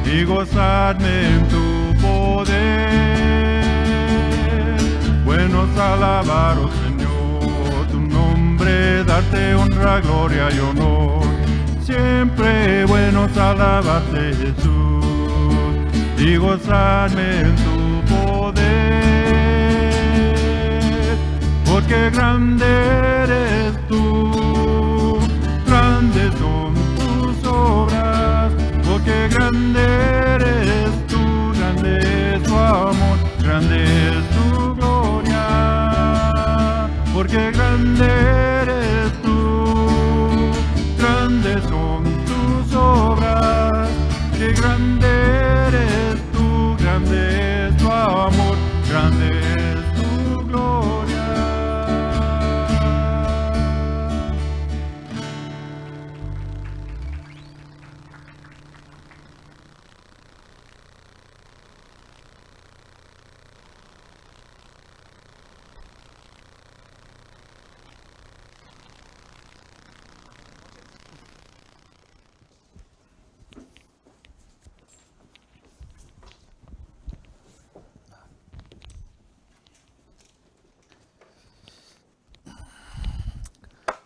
y gozadme en tu poder. Buenos alabaros, Señor, tu nombre, darte honra, gloria y honor. Siempre buenos alabarte, Jesús, y gozarme en tu poder. Porque grande eres tú, grandes son tus obras. Porque grande eres tú, grande es tu amor, grande es tu gloria. Porque grande eres tú, grandes son tus obras. Que grande eres tú, grande es tu amor, grande es tu gloria.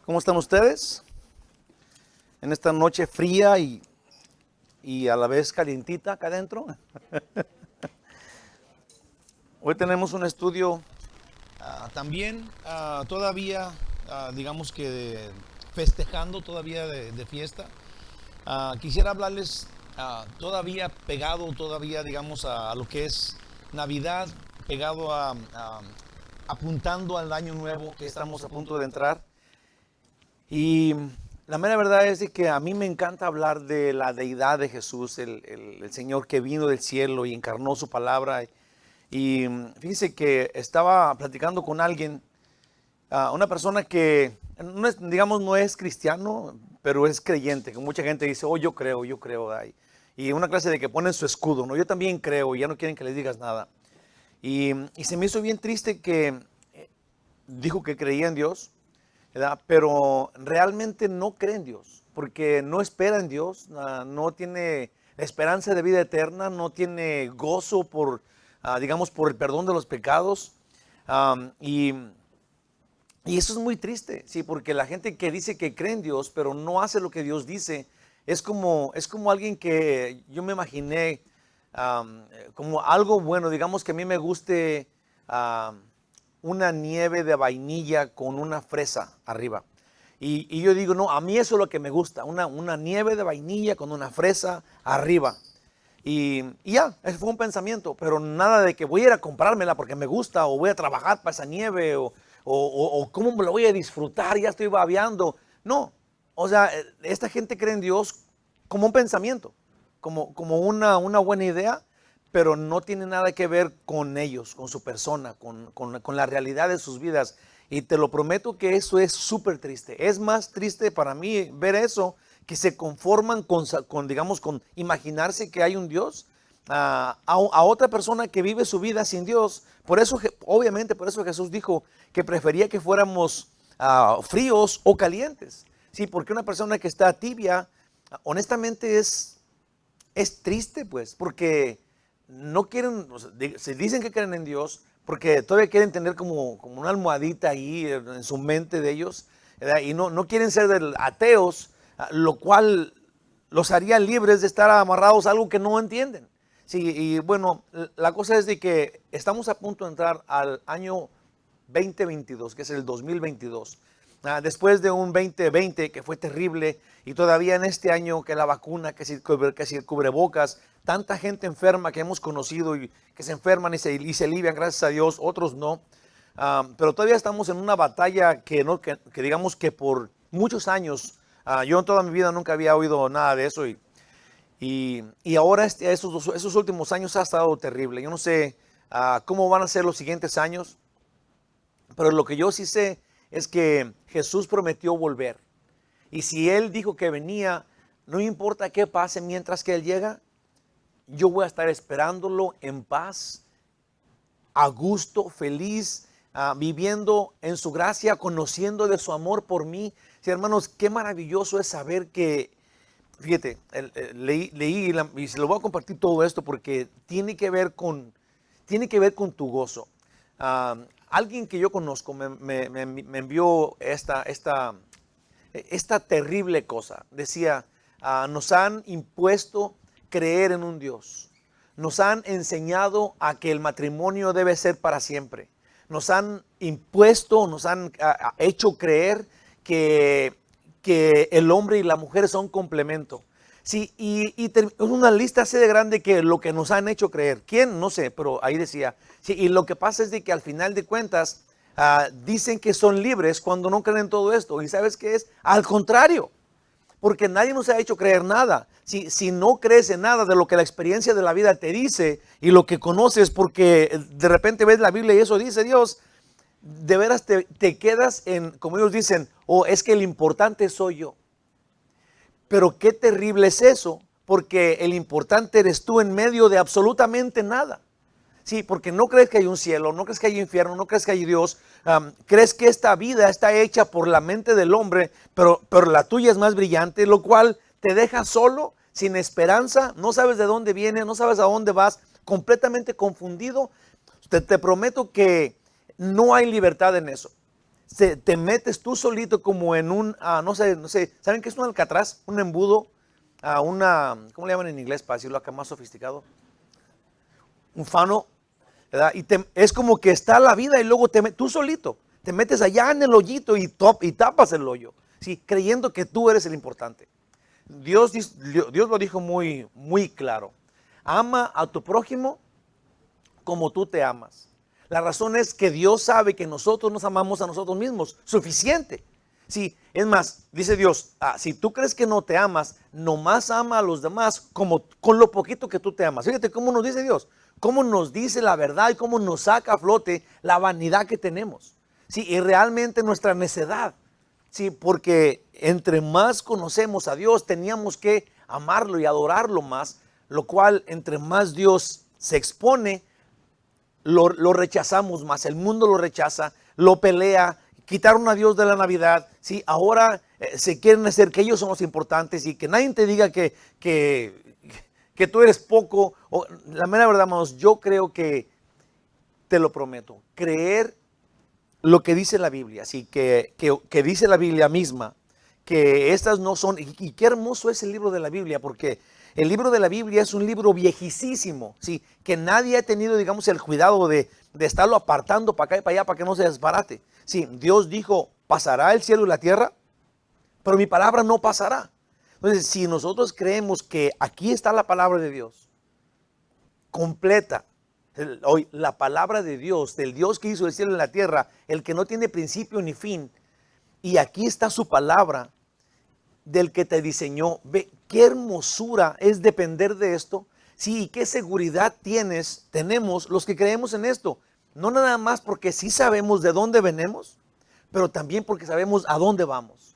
¿Cómo están ustedes? En esta noche fría y a la vez calientita acá adentro. Hoy tenemos un estudio también todavía, digamos que festejando todavía de fiesta. Quisiera hablarles todavía pegado, todavía digamos a lo que es Navidad, pegado apuntando al año nuevo que estamos a punto de entrar. Y la mera verdad es de que a mí me encanta hablar de la deidad de Jesús, el Señor que vino del cielo y encarnó su palabra. Y fíjense que estaba platicando con alguien, una persona que no es, digamos, no es cristiano, pero es creyente, que mucha gente dice, oh, yo creo. Y una clase de que ponen su escudo, ¿no? Yo también creo y ya no quieren que les digas nada. Y se me hizo bien triste que dijo que creía en Dios, ¿verdad? Pero realmente no cree en Dios, porque no espera en Dios, no tiene esperanza de vida eterna, no tiene gozo por, digamos, por el perdón de los pecados. Y eso es muy triste, sí, porque la gente que dice que cree en Dios, pero no hace lo que Dios dice, es como alguien que yo me imaginé como algo bueno, digamos que a mí me guste una nieve de vainilla con una fresa arriba. Y yo digo, no, a mí eso es lo que me gusta, una nieve de vainilla con una fresa arriba. Y ya, ese fue un pensamiento, pero nada de que voy a ir a comprármela porque me gusta, o voy a trabajar para esa nieve, o cómo me la voy a disfrutar, ya estoy babeando. No, o sea, esta gente cree en Dios como un pensamiento, como una buena idea, pero no tiene nada que ver con ellos, con su persona, con la realidad de sus vidas. Y te lo prometo que eso es súper triste. Es más triste para mí ver eso, que se conforman digamos, con imaginarse que hay un Dios, a otra persona que vive su vida sin Dios. Por eso, obviamente, por eso Jesús dijo que prefería que fuéramos fríos o calientes. Sí, porque una persona que está tibia, honestamente es triste, pues, porque no quieren, o sea, se dicen que creen en Dios, porque todavía quieren tener como una almohadita ahí en su mente de ellos, ¿verdad? Y no quieren ser ateos, lo cual los haría libres de estar amarrados a algo que no entienden. Sí, y bueno, la cosa es de que estamos a punto de entrar al año 2022, que es el 2022. Después de un 2020 que fue terrible, y todavía en este año que la vacuna, que si el cubrebocas, tanta gente enferma que hemos conocido y que se enferman y se alivian, gracias a Dios, otros no. Pero todavía estamos en una batalla que digamos que por muchos años, yo en toda mi vida nunca había oído nada de eso, y ahora esos últimos años ha estado terrible. Yo no sé cómo van a ser los siguientes años, pero lo que yo sí sé es que Jesús prometió volver. Y si Él dijo que venía, no importa qué pase mientras que Él llega, yo voy a estar esperándolo en paz, a gusto, feliz, viviendo en su gracia, conociendo de su amor por mí. Sí, hermanos, qué maravilloso es saber que fíjate, leí y se lo voy a compartir todo esto porque tiene que ver con tu gozo. Alguien que yo conozco me envió esta terrible cosa. Decía, nos han impuesto creer en un Dios. Nos han enseñado a que el matrimonio debe ser para siempre. Nos han impuesto, nos han hecho creer que el hombre y la mujer son complemento. Sí, y es una lista así de grande que lo que nos han hecho creer. ¿Quién? No sé, pero ahí decía. Sí, y lo que pasa es de que al final de cuentas dicen que son libres cuando no creen en todo esto. ¿Y sabes qué es? Al contrario, porque nadie nos ha hecho creer nada. Si no crees en nada de lo que la experiencia de la vida te dice y lo que conoces, porque de repente ves la Biblia y eso dice Dios, de veras te quedas en, como ellos dicen, es que el importante soy yo. Pero qué terrible es eso, porque el importante eres tú en medio de absolutamente nada. Sí, porque no crees que hay un cielo, no crees que hay infierno, no crees que hay Dios. Crees que esta vida está hecha por la mente del hombre, pero la tuya es más brillante, lo cual te deja solo, sin esperanza, no sabes de dónde viene, no sabes a dónde vas, completamente confundido. Te prometo que no hay libertad en eso. Te metes tú solito como en un, no sé, ¿saben qué es un alcatraz? Un embudo, ¿cómo le llaman en inglés para decirlo acá más sofisticado? Un fano, ¿verdad? Y es como que está la vida y luego tú solito te metes allá en el hoyito y tapas el hoyo, ¿sí? Creyendo que tú eres el importante. Dios lo dijo muy, muy claro. Ama a tu prójimo como tú te amas. La razón es que Dios sabe que nosotros nos amamos a nosotros mismos, suficiente. Sí, es más, dice Dios, si tú crees que no te amas, nomás ama a los demás como con lo poquito que tú te amas. Fíjate cómo nos dice Dios, cómo nos dice la verdad y cómo nos saca a flote la vanidad que tenemos. Sí, y realmente nuestra necedad. Sí, porque entre más conocemos a Dios, teníamos que amarlo y adorarlo más, lo cual entre más Dios se expone, lo rechazamos más. El mundo lo rechaza, lo pelea. Quitaron a Dios de la Navidad. ¿Sí? Ahora se quieren hacer que ellos son los importantes y que nadie te diga que tú eres poco. La mera verdad, hermanos, yo creo que, te lo prometo, creer lo que dice la Biblia, ¿sí? que dice la Biblia misma, que estas no son, y qué hermoso es el libro de la Biblia, porque el libro de la Biblia es un libro viejísimo, ¿sí? Que nadie ha tenido, digamos, el cuidado de estarlo apartando para acá y para allá para que no se desbarate. Sí, Dios dijo, pasará el cielo y la tierra, pero mi palabra no pasará. Entonces, si nosotros creemos que aquí está la palabra de Dios, completa, hoy la palabra de Dios, del Dios que hizo el cielo y la tierra, el que no tiene principio ni fin, y aquí está su palabra, del que te diseñó. Ve qué hermosura es depender de esto. Sí, y qué seguridad tenemos los que creemos en esto. No nada más porque sí sabemos de dónde venimos, pero también porque sabemos a dónde vamos.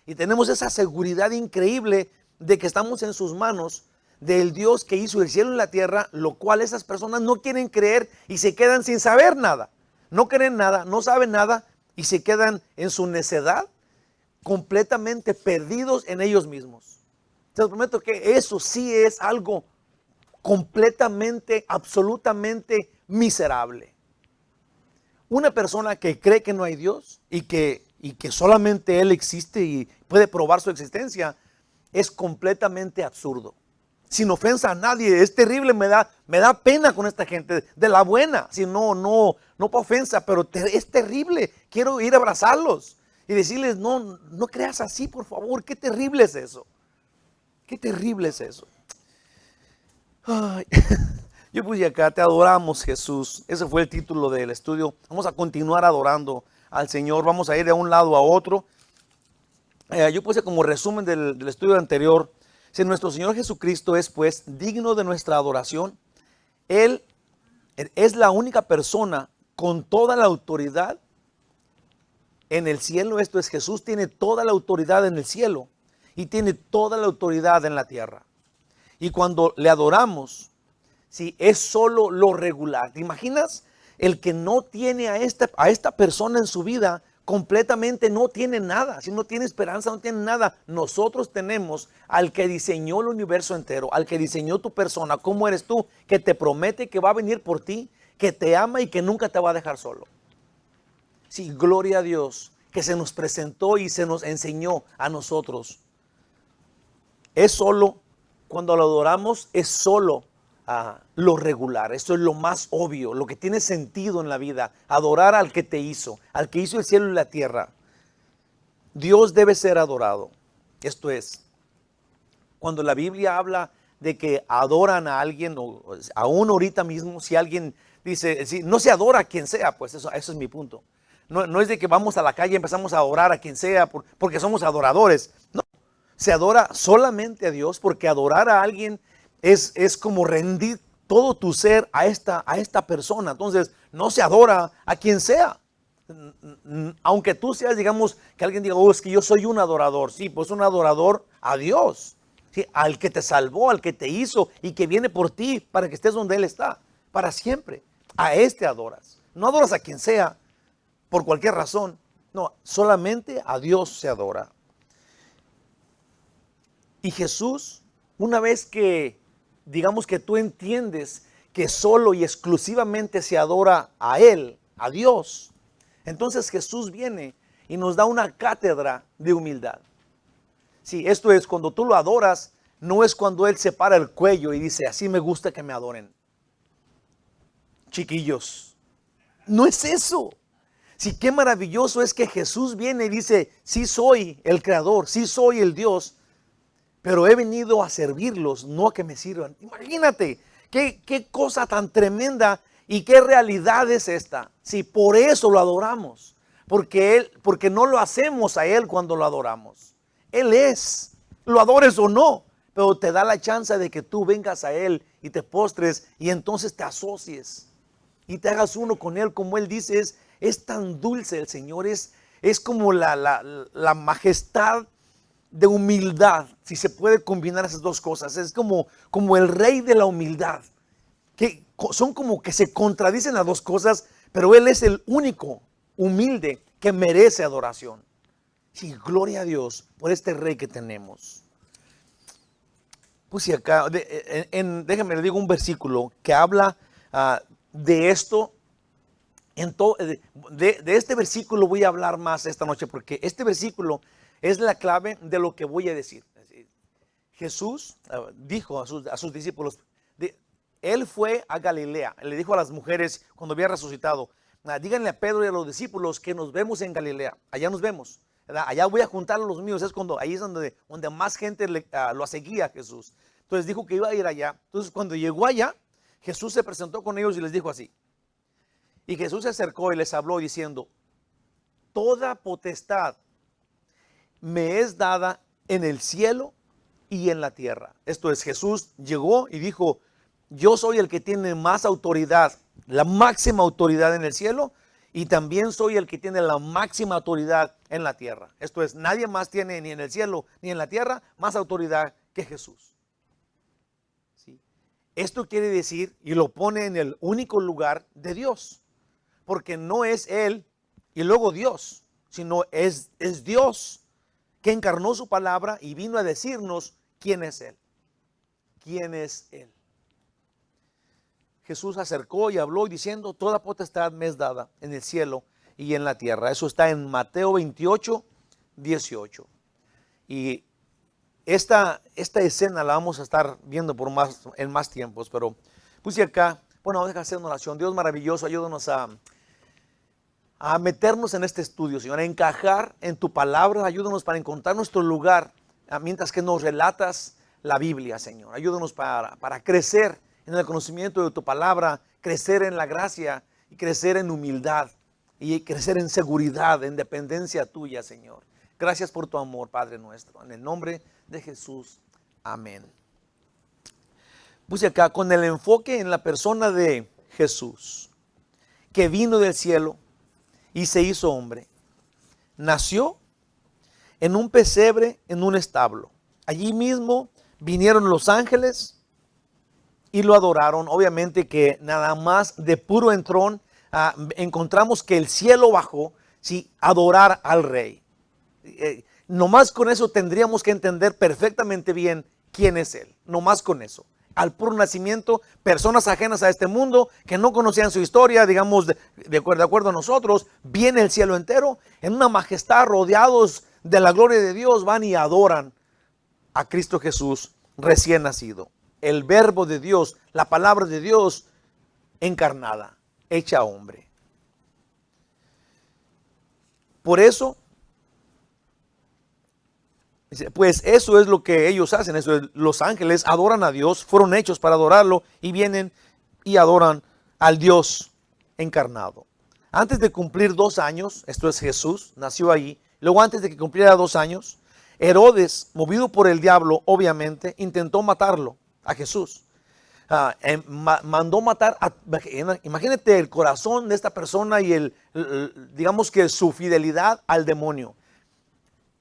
Y tenemos esa seguridad increíble de que estamos en sus manos, del Dios que hizo el cielo y la tierra, lo cual esas personas no quieren creer y se quedan sin saber nada. No creen nada, no saben nada y se quedan en su necedad, completamente perdidos en ellos mismos. Te prometo que eso sí es algo completamente, absolutamente miserable. Una persona que cree que no hay Dios y que solamente Él existe y puede probar su existencia, es completamente absurdo. Sin ofensa a nadie, es terrible, me da pena con esta gente, de la buena, si no para ofensa, pero es terrible. Quiero ir a abrazarlos y decirles, no creas así, por favor, qué terrible es eso. Qué terrible es eso. Ay, yo puse acá, te adoramos, Jesús. Ese fue el título del estudio. Vamos a continuar adorando al Señor. Vamos a ir de un lado a otro. Yo puse como resumen del estudio anterior. Si nuestro Señor Jesucristo es pues digno de nuestra adoración, Él es la única persona con toda la autoridad en el cielo. Esto es, Jesús tiene toda la autoridad en el cielo y tiene toda la autoridad en la tierra. Y cuando le adoramos, ¿sí? Es solo lo regular. ¿Te imaginas? El que no tiene a esta persona en su vida, completamente no tiene nada. Si no tiene esperanza, no tiene nada. Nosotros tenemos al que diseñó el universo entero, al que diseñó tu persona, cómo eres tú, que te promete que va a venir por ti, que te ama y que nunca te va a dejar solo. Sí, gloria a Dios, que se nos presentó y se nos enseñó a nosotros. Es solo, cuando lo adoramos, es solo lo regular. Esto es lo más obvio, lo que tiene sentido en la vida. Adorar al que te hizo, al que hizo el cielo y la tierra. Dios debe ser adorado. Esto es, cuando la Biblia habla de que adoran a alguien, o aún ahorita mismo, si alguien dice, si no se adora a quien sea, pues eso es mi punto. No es de que vamos a la calle y empezamos a adorar a quien sea porque somos adoradores. No, se adora solamente a Dios, porque adorar a alguien es como rendir todo tu ser a esta persona. Entonces, no se adora a quien sea. Aunque tú seas, digamos, que alguien diga, oh, es que yo soy un adorador. Sí, pues un adorador a Dios. ¿Sí? Al que te salvó, al que te hizo y que viene por ti para que estés donde Él está, para siempre. A este adoras. No adoras a quien sea por cualquier razón. No, solamente a Dios se adora. Y Jesús, una vez que, digamos que tú entiendes que solo y exclusivamente se adora a Él, a Dios, entonces Jesús viene y nos da una cátedra de humildad. Sí, esto es, cuando tú lo adoras, no es cuando Él se para el cuello y dice, así me gusta que me adoren. Chiquillos, no es eso. Sí, qué maravilloso es que Jesús viene y dice, sí soy el Creador, sí soy el Dios, pero he venido a servirlos, no a que me sirvan. Imagínate, qué cosa tan tremenda y qué realidad es esta. Sí, por eso lo adoramos, porque no lo hacemos a Él cuando lo adoramos. Él es, lo adores o no, pero te da la chance de que tú vengas a Él y te postres y entonces te asocies y te hagas uno con Él. Como Él dice, es tan dulce el Señor, es como la majestad de humildad, si se puede combinar esas dos cosas. Es como el rey de la humildad, que son como que se contradicen las dos cosas, pero Él es el único humilde que merece adoración. Sí, gloria a Dios por este rey que tenemos. Puse acá, déjame le digo un versículo que habla de esto. De este versículo voy a hablar más esta noche, porque este versículo es la clave de lo que voy a decir. Jesús dijo a sus discípulos, Él fue a Galilea, le dijo a las mujeres cuando había resucitado, díganle a Pedro y a los discípulos que nos vemos en Galilea, allá nos vemos, ¿verdad? Allá voy a juntar a los míos. Ahí es donde más gente lo seguía a Jesús. Entonces dijo que iba a ir allá. Entonces cuando llegó allá, Jesús se presentó con ellos y les dijo así. Y Jesús se acercó y les habló diciendo, toda potestad me es dada en el cielo y en la tierra. Esto es, Jesús llegó y dijo, yo soy el que tiene más autoridad, la máxima autoridad en el cielo, y también soy el que tiene la máxima autoridad en la tierra. Esto es, nadie más tiene ni en el cielo ni en la tierra más autoridad que Jesús. ¿Sí? Esto quiere decir, y lo pone en el único lugar de Dios, porque no es Él y luego Dios, sino es Dios que encarnó su palabra y vino a decirnos quién es Él. ¿Quién es Él? Jesús se acercó y habló diciendo, toda potestad me es dada en el cielo y en la tierra. Eso está en Mateo 28, 18. Y esta escena la vamos a estar viendo en más tiempos, pero puse acá, bueno, vamos a hacer una oración. Dios maravilloso, ayúdanos a meternos en este estudio, Señor, a encajar en tu palabra. Ayúdanos para encontrar nuestro lugar mientras que nos relatas la Biblia, Señor. Ayúdanos para crecer en el conocimiento de tu palabra, crecer en la gracia y crecer en humildad y crecer en seguridad, en dependencia tuya, Señor. Gracias por tu amor, Padre nuestro. En el nombre de Jesús, amén. Puse acá con el enfoque en la persona de Jesús, que vino del cielo y se hizo hombre. Nació en un pesebre, en un establo. Allí mismo vinieron los ángeles y lo adoraron. Obviamente que nada más de puro entrón encontramos que el cielo bajó. sí, adorar al rey. Nomás con eso tendríamos que entender perfectamente bien quién es Él. Nomás con eso. Al puro nacimiento, personas ajenas a este mundo que no conocían su historia, digamos, de acuerdo a nosotros, viene el cielo entero en una majestad, rodeados de la gloria de Dios, van y adoran a Cristo Jesús recién nacido. El verbo de Dios, la palabra de Dios encarnada, hecha hombre. Por eso, pues eso es lo que ellos hacen. Eso es, los ángeles adoran a Dios, fueron hechos para adorarlo y vienen y adoran al Dios encarnado. Antes de cumplir 2 años, esto es Jesús, nació allí. Luego antes de que cumpliera 2 años, Herodes, movido por el diablo, obviamente, intentó matarlo a Jesús. Mandó matar, imagínate el corazón de esta persona y digamos que su fidelidad al demonio.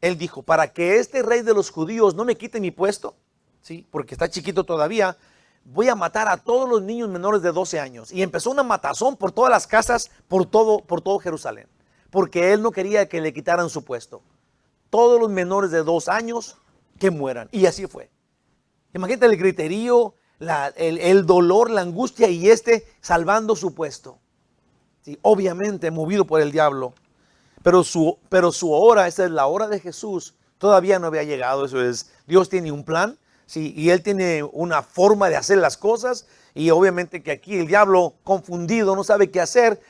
Él dijo, para que este rey de los judíos no me quite mi puesto, ¿sí? Porque está chiquito todavía, voy a matar a todos los niños menores de 12 años. Y empezó una matazón por todas las casas, por todo Jerusalén, porque él no quería que le quitaran su puesto. Todos los menores de 2 años que mueran. Y así fue. Imagínate el griterío, el dolor, la angustia y salvando su puesto. ¿Sí? Obviamente movido por el diablo. Pero su hora, esa es la hora de Jesús, todavía no había llegado. Eso es, Dios tiene un plan, ¿sí? Y Él tiene una forma de hacer las cosas. Y obviamente que aquí el diablo confundido no sabe qué hacer.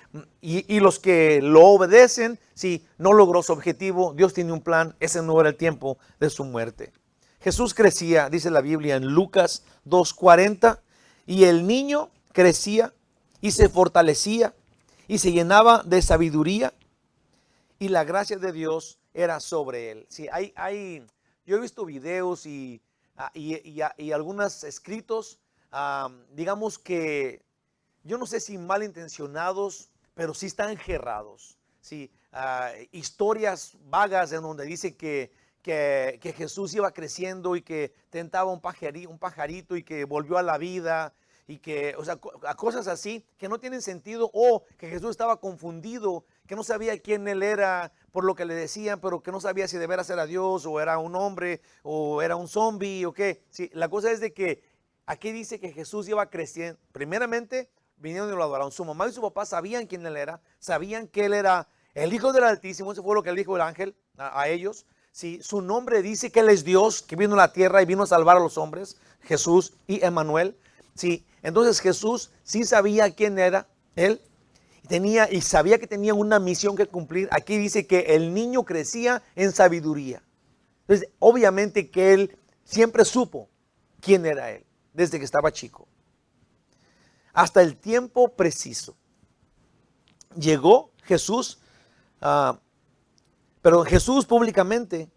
Y los que lo obedecen, sí, no logró su objetivo. Dios tiene un plan, ese no era el tiempo de su muerte. Jesús crecía, dice la Biblia en Lucas 2:40, y el niño crecía y se fortalecía y se llenaba de sabiduría y la gracia de Dios era sobre él. Sí, yo he visto videos y algunos escritos, digamos que yo no sé si malintencionados, pero sí están enjerrados. Sí, historias vagas en donde dice que Jesús iba creciendo y que tentaba un pajarito y que volvió a la vida y que, o sea, cosas así que no tienen sentido, o que Jesús estaba confundido, que no sabía quién él era por lo que le decían, pero que no sabía si de veras era Dios o era un hombre o era un zombie o qué. Sí, la cosa es de que aquí dice que Jesús iba creciendo. Primeramente vinieron y lo adoraron. Su mamá y su papá sabían quién él era, sabían que él era el Hijo del Altísimo. Eso fue lo que le dijo el ángel a ellos. Sí, su nombre dice que Él es Dios, que vino a la tierra y vino a salvar a los hombres, Jesús y Emmanuel. Sí, entonces Jesús sí sabía quién era Él y sabía que tenía una misión que cumplir. Aquí dice que el niño crecía en sabiduría. Entonces, obviamente que Él siempre supo quién era Él, desde que estaba chico. Hasta el tiempo preciso. Llegó Jesús, pero Jesús públicamente,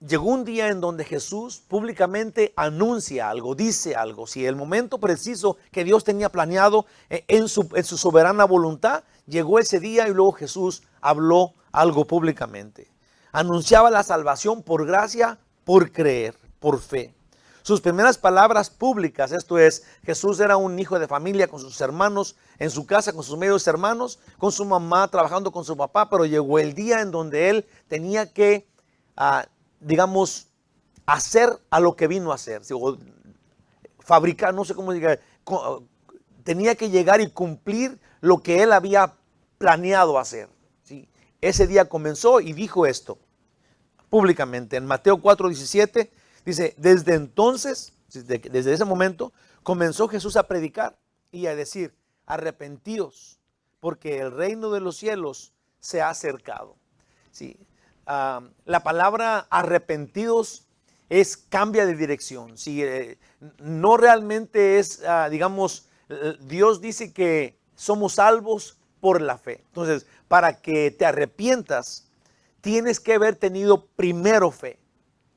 llegó un día en donde Jesús públicamente anuncia algo, dice algo. Si el momento preciso que Dios tenía planeado en su soberana voluntad, llegó ese día y luego Jesús habló algo públicamente. Anunciaba la salvación por gracia, por creer, por fe. Sus primeras palabras públicas, esto es, Jesús era un hijo de familia con sus hermanos, en su casa con sus medios hermanos, con su mamá, trabajando con su papá, pero llegó el día en donde él tenía que, digamos, hacer a lo que vino a hacer, o fabricar, no sé cómo diga, tenía que llegar y cumplir lo que él había planeado hacer. ¿Sí? Ese día comenzó y dijo esto públicamente en Mateo 4:17. Dice, desde entonces, desde ese momento, comenzó Jesús a predicar y a decir, arrepentíos, porque el reino de los cielos se ha acercado. Sí. La palabra arrepentidos cambia de dirección. Sí. No realmente es, digamos, Dios dice que somos salvos por la fe. Entonces, para que te arrepientas, tienes que haber tenido primero fe.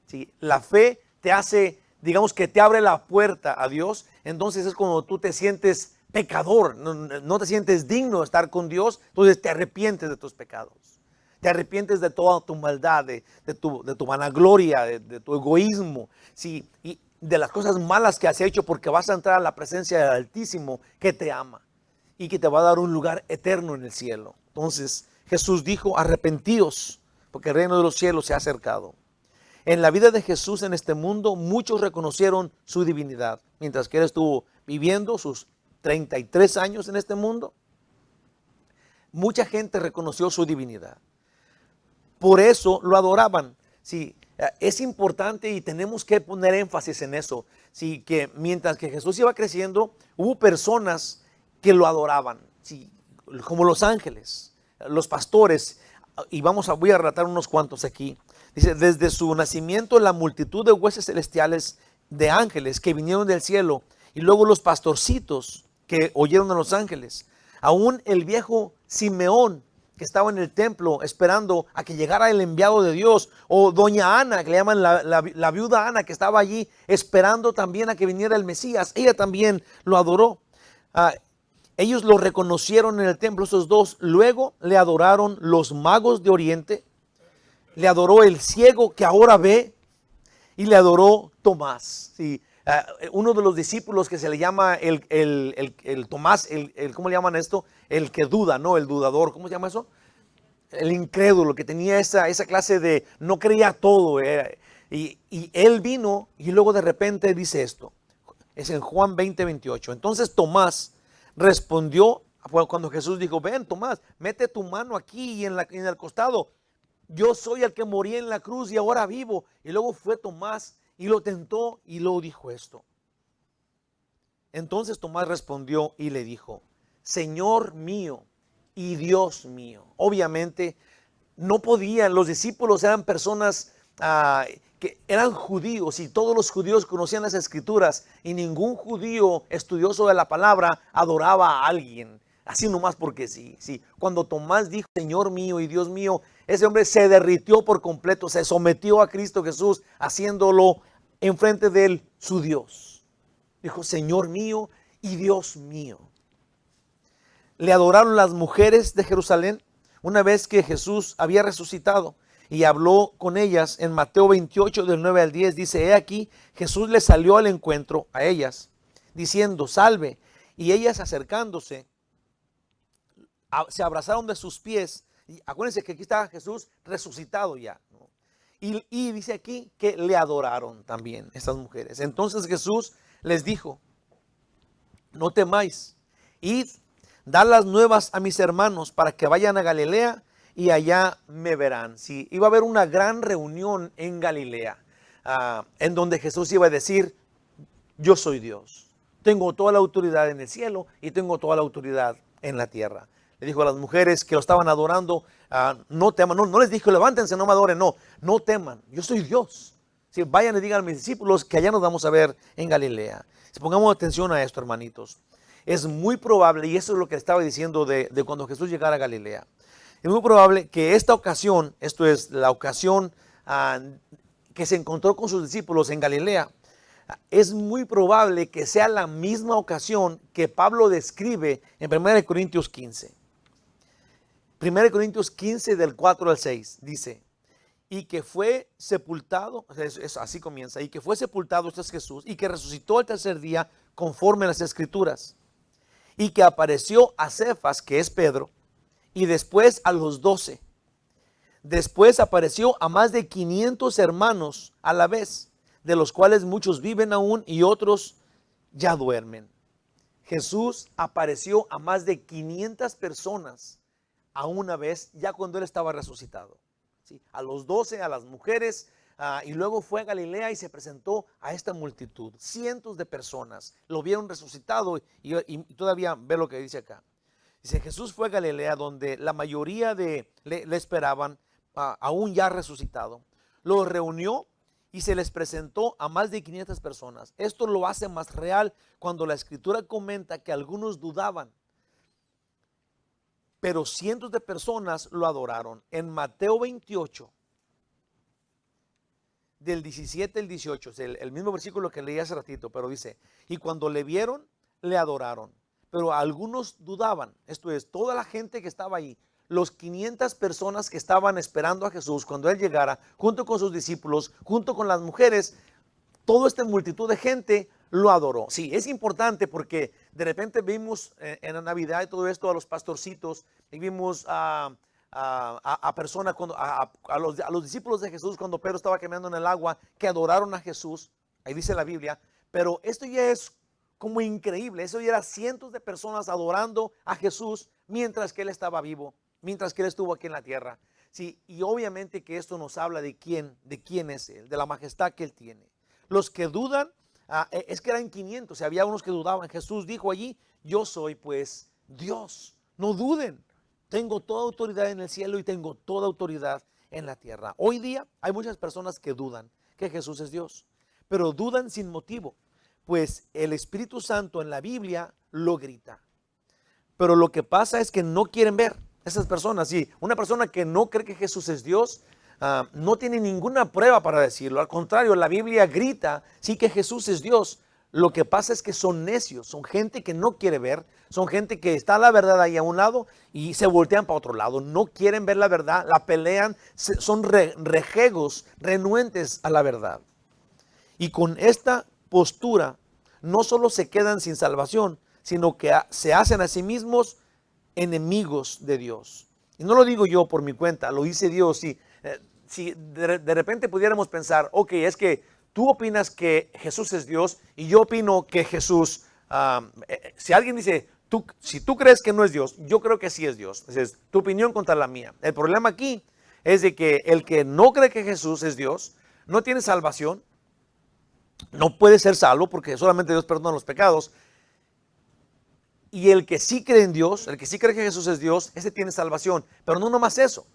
¿Sí? La fe te hace, digamos que te abre la puerta a Dios. Entonces es cuando tú te sientes pecador, no te sientes digno de estar con Dios. Entonces te arrepientes de tus pecados. Te arrepientes de toda tu maldad, de tu vanagloria, de tu egoísmo, ¿sí? Y de las cosas malas que has hecho, porque vas a entrar a la presencia del Altísimo que te ama y que te va a dar un lugar eterno en el cielo. Entonces Jesús dijo, arrepentíos, porque el reino de los cielos se ha acercado. En la vida de Jesús en este mundo, muchos reconocieron su divinidad. Mientras que él estuvo viviendo sus 33 años en este mundo, mucha gente reconoció su divinidad. Por eso lo adoraban. Sí, es importante y tenemos que poner énfasis en eso. Sí, que mientras que Jesús iba creciendo, hubo personas que lo adoraban. Sí, como los ángeles, los pastores. Y voy a relatar unos cuantos aquí. Dice, desde su nacimiento la multitud de huestes celestiales de ángeles que vinieron del cielo y luego los pastorcitos que oyeron a los ángeles. Aún el viejo Simeón que estaba en el templo esperando a que llegara el enviado de Dios, o doña Ana, que le llaman la viuda Ana, que estaba allí esperando también a que viniera el Mesías. Ella también lo adoró. Ellos lo reconocieron en el templo, esos dos. Luego le adoraron los magos de Oriente. Le adoró el ciego que ahora ve y le adoró Tomás. Sí, uno de los discípulos que se le llama el Tomás, ¿cómo le llaman esto? El que duda, ¿no? El dudador, ¿cómo se llama eso? El incrédulo, que tenía esa clase de no creía todo. Y él vino y luego de repente dice esto. Es en Juan 20:28. Entonces Tomás respondió cuando Jesús dijo, ven Tomás, mete tu mano aquí y en el costado. Yo soy el que morí en la cruz y ahora vivo. Y luego fue Tomás y lo tentó y luego dijo esto. Entonces Tomás respondió y le dijo, Señor mío y Dios mío. Obviamente no podían, los discípulos eran personas que eran judíos y todos los judíos conocían las escrituras y ningún judío estudioso de la palabra adoraba a alguien. Así nomás porque sí. Cuando Tomás dijo, Señor mío y Dios mío, ese hombre se derritió por completo, se sometió a Cristo Jesús, haciéndolo enfrente de él, su Dios. Dijo, Señor mío y Dios mío. Le adoraron las mujeres de Jerusalén una vez que Jesús había resucitado y habló con ellas en Mateo 28, del 9 al 10. Dice, he aquí, Jesús les salió al encuentro a ellas, diciendo, salve. Y ellas acercándose, se abrazaron de sus pies. Y acuérdense que aquí está Jesús resucitado ya, ¿no? Y dice aquí que le adoraron también estas mujeres. Entonces Jesús les dijo, no temáis, id, dad las nuevas a mis hermanos para que vayan a Galilea y allá me verán. Sí, iba a haber una gran reunión en Galilea, en donde Jesús iba a decir, yo soy Dios. Tengo toda la autoridad en el cielo y tengo toda la autoridad en la tierra. Le dijo a las mujeres que lo estaban adorando, no teman, no les dijo, levántense, no me adoren, no teman, yo soy Dios. Si vayan y digan a mis discípulos que allá nos vamos a ver en Galilea. Si pongamos atención a esto, hermanitos, es muy probable, y eso es lo que estaba diciendo de cuando Jesús llegara a Galilea, es muy probable que esta ocasión, esto es la ocasión que se encontró con sus discípulos en Galilea, es muy probable que sea la misma ocasión que Pablo describe en 1 Corintios 15. 1 Corintios 15 del 4 al 6 dice, y que fue sepultado, así comienza, y que fue sepultado, este es Jesús, y que resucitó el tercer día conforme a las escrituras, y que apareció a Cefas, que es Pedro, y después a los 12. Después apareció a más de 500 hermanos a la vez, de los cuales muchos viven aún y otros ya duermen. Jesús apareció a más de 500 personas a una vez, ya cuando él estaba resucitado. ¿Sí? A los 12, a las mujeres, y luego fue a Galilea y se presentó a esta multitud. Cientos de personas lo vieron resucitado y todavía ve lo que dice acá. Dice, Jesús fue a Galilea donde la mayoría le esperaban, aún ya resucitado. Los reunió y se les presentó a más de 500 personas. Esto lo hace más real cuando la escritura comenta que algunos dudaban, pero cientos de personas lo adoraron. En Mateo 28, del 17 al 18, es el mismo versículo que leí hace ratito, pero dice, y cuando le vieron, le adoraron, pero algunos dudaban. Esto es, toda la gente que estaba ahí, los 500 personas que estaban esperando a Jesús cuando él llegara, junto con sus discípulos, junto con las mujeres, toda esta multitud de gente lo adoró. Sí, es importante porque de repente vimos en la Navidad y todo esto a los pastorcitos y vimos a personas, a los discípulos de Jesús cuando Pedro estaba caminando en el agua, que adoraron a Jesús. Ahí dice la Biblia. Pero esto ya es como increíble. Eso ya era cientos de personas adorando a Jesús mientras que Él estaba vivo, mientras que Él estuvo aquí en la tierra. Sí, y obviamente que esto nos habla de quién es Él, de la majestad que Él tiene. Los que dudan, es que eran 500, había unos que dudaban. Jesús dijo allí, yo soy pues Dios. No duden, tengo toda autoridad en el cielo y tengo toda autoridad en la tierra. Hoy día hay muchas personas que dudan que Jesús es Dios, pero dudan sin motivo, pues el Espíritu Santo en la Biblia lo grita. Pero lo que pasa es que no quieren ver esas personas. Sí, una persona que no cree que Jesús es Dios, no tiene ninguna prueba para decirlo. Al contrario, la Biblia grita, sí, que Jesús es Dios. Lo que pasa es que son necios, son gente que no quiere ver, son gente que está la verdad ahí a un lado y se voltean para otro lado. No quieren ver la verdad, la pelean, son rejegos, renuentes a la verdad. Y con esta postura no solo se quedan sin salvación, sino que se hacen a sí mismos enemigos de Dios. Y no lo digo yo por mi cuenta, lo dice Dios. Si de repente pudiéramos pensar, ok, es que tú opinas que Jesús es Dios y yo opino que Jesús, si alguien dice, si tú crees que no es Dios, yo creo que sí es Dios. Entonces, tu opinión contra la mía. El problema aquí es de que el que no cree que Jesús es Dios, no tiene salvación, no puede ser salvo porque solamente Dios perdona los pecados. Y el que sí cree en Dios, el que sí cree que Jesús es Dios, ese tiene salvación. Pero no nomás eso.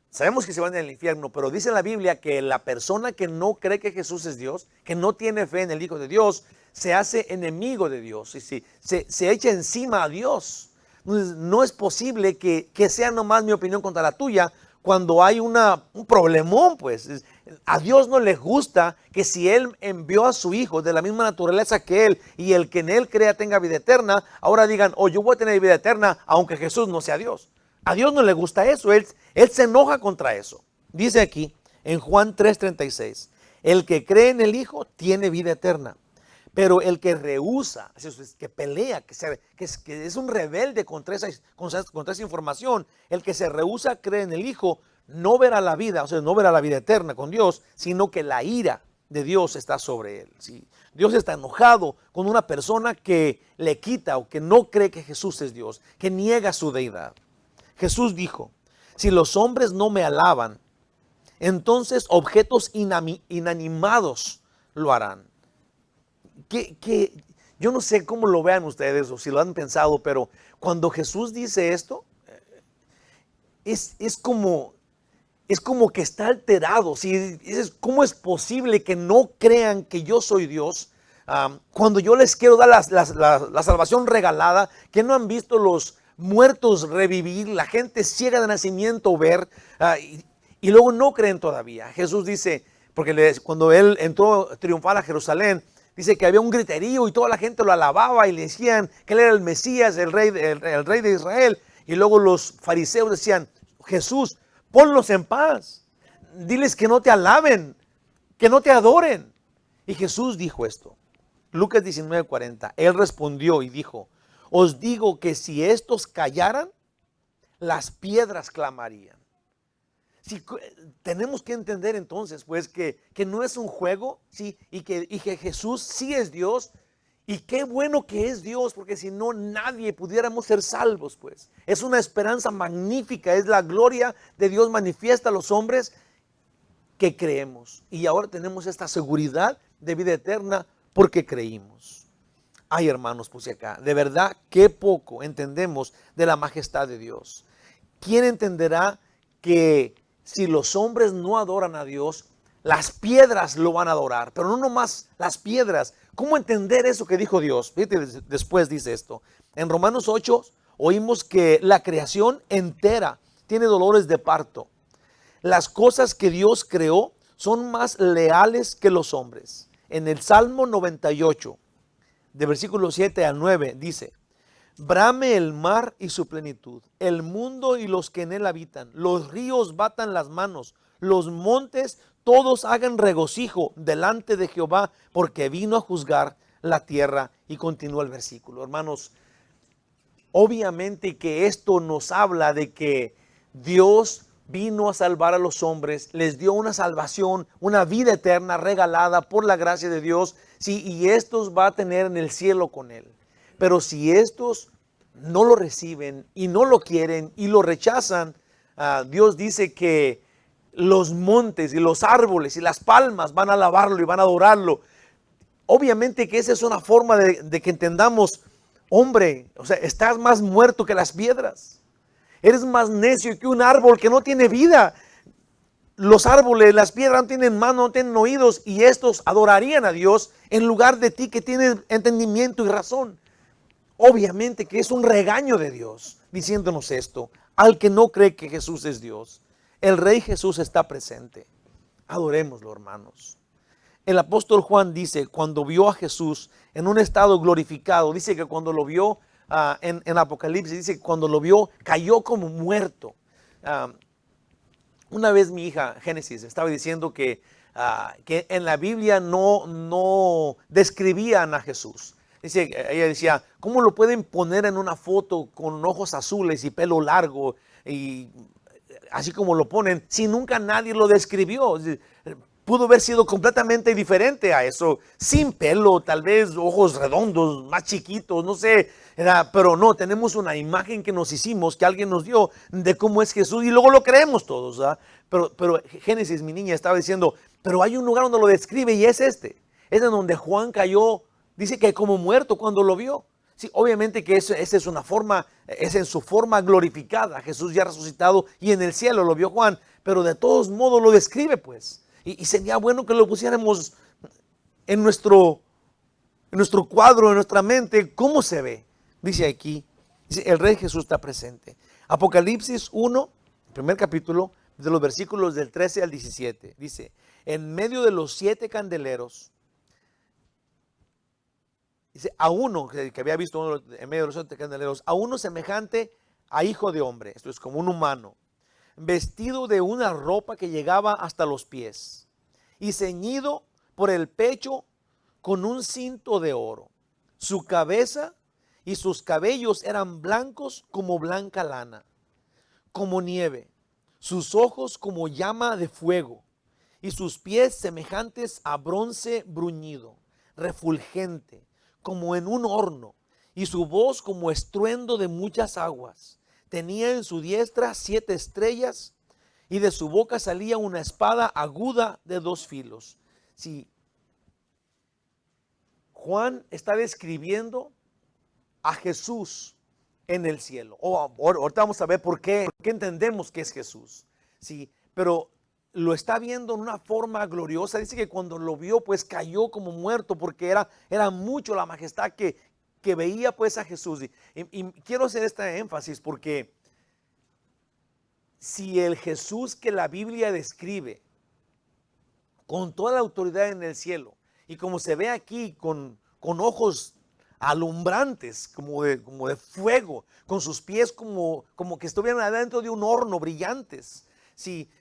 Sabemos que se van al infierno, pero dice la Biblia que la persona que no cree que Jesús es Dios, que no tiene fe en el Hijo de Dios, se hace enemigo de Dios y se echa encima a Dios. Entonces, no es posible que sea nomás mi opinión contra la tuya cuando hay un problemón, pues. A Dios no le gusta que si Él envió a su Hijo de la misma naturaleza que Él y el que en Él crea tenga vida eterna, ahora digan, yo voy a tener vida eterna aunque Jesús no sea Dios. A Dios no le gusta eso, Él se enoja contra eso. Dice aquí en Juan 3:36, el que cree en el Hijo tiene vida eterna, pero el que rehúsa, que pelea, que es un rebelde contra esa información, el que se rehúsa a creer en el Hijo, no verá la vida, o sea, no verá la vida eterna con Dios, sino que la ira de Dios está sobre él. ¿Sí? Dios está enojado con una persona que le quita o que no cree que Jesús es Dios, que niega su deidad. Jesús dijo, si los hombres no me alaban, entonces objetos inanimados lo harán. Yo no sé cómo lo vean ustedes o si lo han pensado, pero cuando Jesús dice esto, es como que está alterado. ¿Sí? ¿Cómo es posible que no crean que yo soy Dios cuando yo les quiero dar la salvación regalada, que no han visto los muertos revivir, la gente ciega de nacimiento ver, y luego no creen todavía? Jesús dice, porque cuando Él entró triunfal a Jerusalén, dice que había un griterío y toda la gente lo alababa y le decían que Él era el Mesías, el rey de Israel. Y luego los fariseos decían, Jesús, ponlos en paz, diles que no te alaben, que no te adoren. Y Jesús dijo esto, Lucas 19:40, Él respondió y dijo, os digo que si estos callaran, las piedras clamarían. Sí, tenemos que entender entonces pues que no es un juego, ¿sí? y que Jesús sí es Dios. Y qué bueno que es Dios, porque si no, nadie pudiéramos ser salvos, pues. Es una esperanza magnífica, es la gloria de Dios manifiesta a los hombres que creemos. Y ahora tenemos esta seguridad de vida eterna porque creímos. Ay, hermanos, puse acá, de verdad, qué poco entendemos de la majestad de Dios. ¿Quién entenderá que si los hombres no adoran a Dios, las piedras lo van a adorar? Pero no nomás las piedras. ¿Cómo entender eso que dijo Dios? Fíjate, después dice esto. En Romanos 8 oímos que la creación entera tiene dolores de parto. Las cosas que Dios creó son más leales que los hombres. En el Salmo 98, de versículos 7 al 9, dice, brame el mar y su plenitud, el mundo y los que en él habitan, los ríos batan las manos, los montes todos hagan regocijo delante de Jehová, porque vino a juzgar la tierra. Y continúa el versículo. Hermanos, obviamente que esto nos habla de que Dios vino a salvar a los hombres, les dio una salvación, una vida eterna regalada por la gracia de Dios, sí, y estos va a tener en el cielo con Él. Pero si estos no lo reciben y no lo quieren y lo rechazan, Dios dice que los montes y los árboles y las palmas van a alabarlo y van a adorarlo. Obviamente que esa es una forma de que entendamos, hombre, o sea, estás más muerto que las piedras. Eres más necio que un árbol que no tiene vida. Los árboles, las piedras no tienen manos, no tienen oídos, y estos adorarían a Dios en lugar de ti que tienes entendimiento y razón. Obviamente que es un regaño de Dios diciéndonos esto. Al que no cree que Jesús es Dios, el Rey Jesús está presente. Adorémoslo, hermanos. El apóstol Juan dice, cuando vio a Jesús en un estado glorificado, dice que cuando lo vio en Apocalipsis, dice que cuando lo vio cayó como muerto. Una vez mi hija Génesis estaba diciendo que en la Biblia no describían a Jesús. Ella decía, ¿cómo lo pueden poner en una foto con ojos azules y pelo largo y así como lo ponen, si nunca nadie lo describió? Pudo haber sido completamente diferente a eso, sin pelo, tal vez ojos redondos, más chiquitos, no sé, pero no, tenemos una imagen que nos hicimos, que alguien nos dio de cómo es Jesús y luego lo creemos todos, ¿verdad? Pero Génesis, mi niña, estaba diciendo, pero hay un lugar donde lo describe y es es en donde Juan cayó, dice que como muerto cuando lo vio. Sí, obviamente que esa es una forma, es en su forma glorificada, Jesús ya resucitado y en el cielo lo vio Juan, pero de todos modos lo describe pues. Y sería bueno que lo pusiéramos en nuestro cuadro, en nuestra mente, cómo se ve. Dice aquí, dice, el Rey Jesús está presente. Apocalipsis 1, primer capítulo, de los versículos del 13 al 17. Dice, en medio de los 7 candeleros, dice, a uno, que había visto uno en medio de los 7 candeleros, a uno semejante a hijo de hombre, esto es como un humano, vestido de una ropa que llegaba hasta los pies y ceñido por el pecho con un cinto de oro. Su cabeza y sus cabellos eran blancos como blanca lana, como nieve, sus ojos como llama de fuego y sus pies semejantes a bronce bruñido, refulgente, como en un horno, y su voz como estruendo de muchas aguas. Tenía en su diestra 7 estrellas y de su boca salía una espada aguda de 2 filos. Sí, Juan está describiendo a Jesús en el cielo. Ahorita vamos a ver por qué entendemos que es Jesús. Sí, pero lo está viendo en una forma gloriosa. Dice que cuando lo vio, pues cayó como muerto porque era mucho la majestad que veía pues a Jesús. Y quiero hacer este énfasis porque si el Jesús que la Biblia describe con toda la autoridad en el cielo y como se ve aquí con ojos alumbrantes como de fuego, con sus pies como que estuvieran adentro de un horno brillantes, si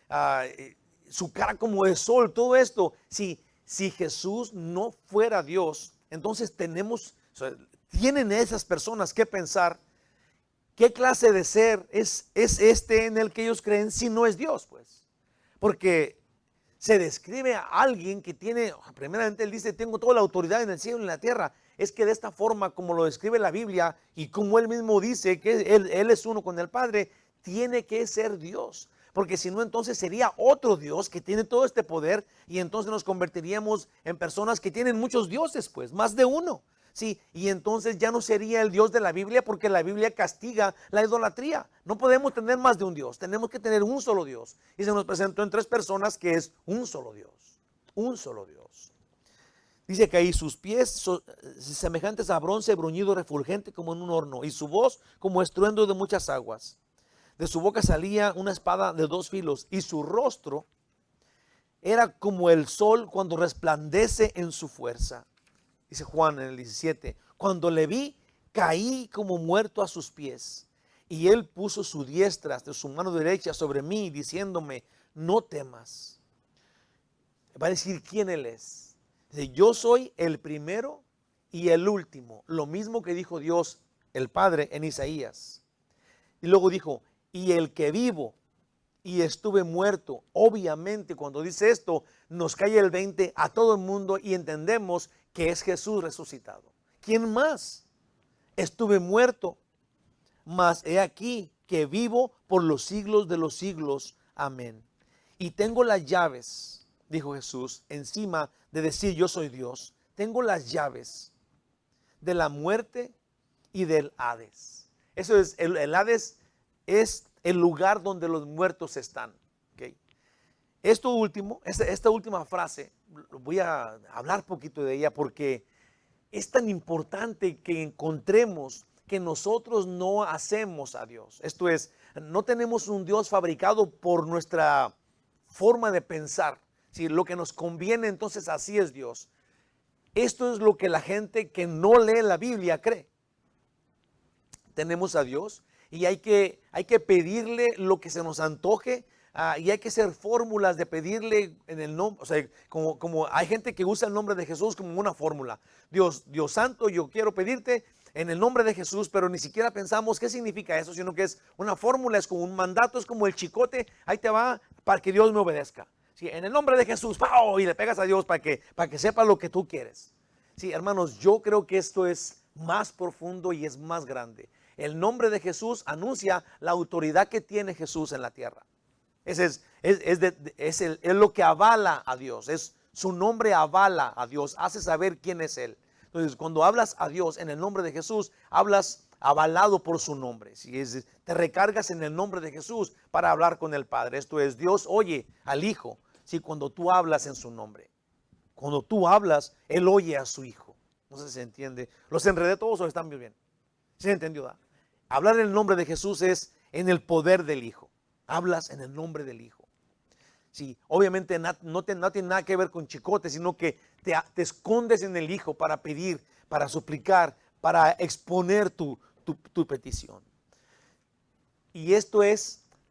su cara como de sol, todo esto, si Jesús no fuera Dios, entonces tienen esas personas que pensar qué clase de ser es este en el que ellos creen si no es Dios, pues. Porque se describe a alguien que tiene, primeramente él dice, tengo toda la autoridad en el cielo y en la tierra. Es que de esta forma como lo describe la Biblia y como él mismo dice que él es uno con el Padre, tiene que ser Dios. Porque si no, entonces sería otro Dios que tiene todo este poder y entonces nos convertiríamos en personas que tienen muchos dioses, pues, más de uno. Sí, y entonces ya no sería el Dios de la Biblia porque la Biblia castiga la idolatría. No podemos tener más de un Dios, tenemos que tener un solo Dios. Y se nos presentó en 3 personas que es un solo Dios, un solo Dios. Dice que ahí sus pies semejantes a bronce bruñido refulgente como en un horno y su voz como estruendo de muchas aguas. De su boca salía una espada de 2 filos y su rostro era como el sol cuando resplandece en su fuerza. Dice Juan en el 17, cuando le vi, caí como muerto a sus pies. Y él puso su diestra de su mano derecha sobre mí, diciéndome, no temas. Va a decir quién él es. Dice, yo soy el primero y el último. Lo mismo que dijo Dios, el Padre, en Isaías. Y luego dijo, y el que vivo y estuve muerto. Obviamente cuando dice esto nos cae el 20 a todo el mundo y entendemos que es Jesús resucitado. ¿Quién más? Estuve muerto, mas he aquí que vivo por los siglos de los siglos. Amén. Y tengo las llaves, dijo Jesús, encima de decir yo soy Dios. Tengo las llaves de la muerte y del Hades. Eso es, el Hades es el lugar donde los muertos están. ¿Okay? Esto último, esta última frase, voy a hablar poquito de ella porque es tan importante que encontremos que nosotros no hacemos a Dios. Esto es, no tenemos un Dios fabricado por nuestra forma de pensar. Si lo que nos conviene, entonces así es Dios. Esto es lo que la gente que no lee la Biblia cree. Tenemos a Dios y hay que pedirle lo que se nos antoje. Y hay que hacer fórmulas de pedirle en el nombre, o sea, como hay gente que usa el nombre de Jesús como una fórmula. Dios santo, yo quiero pedirte en el nombre de Jesús, pero ni siquiera pensamos qué significa eso, sino que es una fórmula, es como un mandato, es como el chicote, ahí te va para que Dios me obedezca. Sí, en el nombre de Jesús, ¡pau! Y le pegas a Dios para que sepa lo que tú quieres. Sí, hermanos, yo creo que esto es más profundo y es más grande. El nombre de Jesús anuncia la autoridad que tiene Jesús en la tierra. Es lo que avala a Dios, es su nombre avala a Dios, hace saber quién es Él. Entonces, cuando hablas a Dios en el nombre de Jesús, hablas avalado por su nombre. Te recargas en el nombre de Jesús para hablar con el Padre. Esto es, Dios oye al Hijo, cuando tú hablas en su nombre. Cuando tú hablas, Él oye a su Hijo. No sé si se entiende. ¿Los enredé todos o están muy bien? ¿Sí se entendió? ¿Da? Hablar en el nombre de Jesús es en el poder del Hijo. Hablas en el nombre del Hijo. Sí, obviamente no tiene nada que ver con chicote, sino que te escondes en el Hijo para pedir, para suplicar, para exponer tu petición. Y esto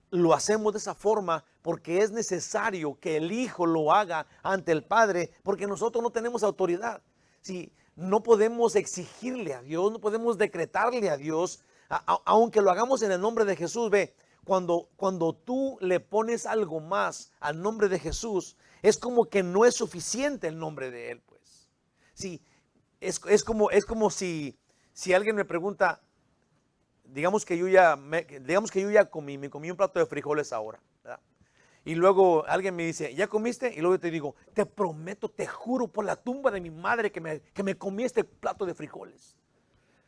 lo hacemos de esa forma porque es necesario que el Hijo lo haga ante el Padre, porque nosotros no tenemos autoridad. Sí, no podemos exigirle a Dios, no podemos decretarle a Dios, aunque lo hagamos en el nombre de Jesús. Ve, cuando tú le pones algo más al nombre de Jesús, es como que no es suficiente el nombre de Él, pues. Sí, es como si alguien me pregunta, digamos que yo ya me comí un plato de frijoles ahora, ¿verdad? Y luego alguien me dice, ¿ya comiste? Y luego yo te digo, te prometo, te juro por la tumba de mi madre que me comí este plato de frijoles.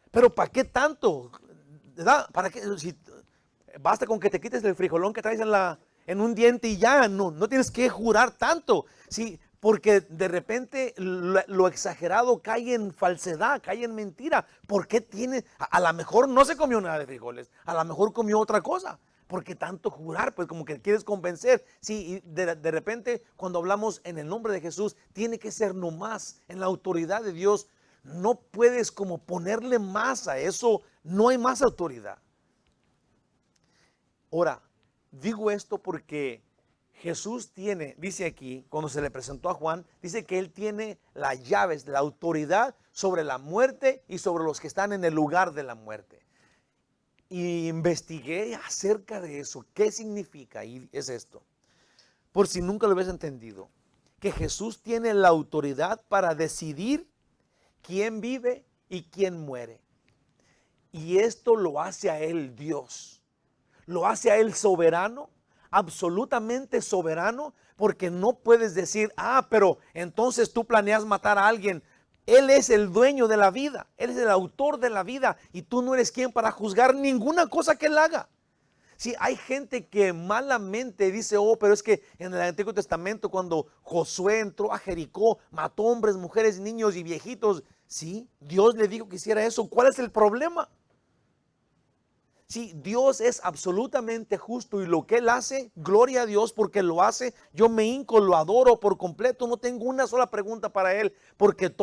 Pero ¿para qué tanto? ¿Verdad? ¿Para qué? Basta con que te quites el frijolón que traes en un diente y ya, no tienes que jurar tanto. Sí, porque de repente lo exagerado cae en falsedad, cae en mentira. ¿Por qué tiene? A lo mejor no se comió nada de frijoles, a lo mejor comió otra cosa. ¿Por qué tanto jurar? Pues como que quieres convencer. Sí, y de repente cuando hablamos en el nombre de Jesús, tiene que ser nomás en la autoridad de Dios. No puedes como ponerle más a eso, no hay más autoridad. Ahora, digo esto porque Jesús dice aquí, cuando se le presentó a Juan, dice que Él tiene las llaves de la autoridad sobre la muerte y sobre los que están en el lugar de la muerte. Y investigué acerca de eso, qué significa, y es esto. Por si nunca lo habías entendido, que Jesús tiene la autoridad para decidir quién vive y quién muere. Y esto lo hace a Él Dios. Lo hace a Él soberano, absolutamente soberano, porque no puedes decir, pero entonces tú planeas matar a alguien. Él es el dueño de la vida, Él es el autor de la vida y tú no eres quien para juzgar ninguna cosa que Él haga. Sí, hay gente que malamente dice, pero es que en el Antiguo Testamento cuando Josué entró a Jericó, mató hombres, mujeres, niños y viejitos. Sí, Dios le dijo que hiciera eso. ¿Cuál es el problema? Sí, Dios es absolutamente justo y lo que Él hace, gloria a Dios porque lo hace. Yo me hinco, lo adoro por completo, no tengo una sola pregunta para Él, porque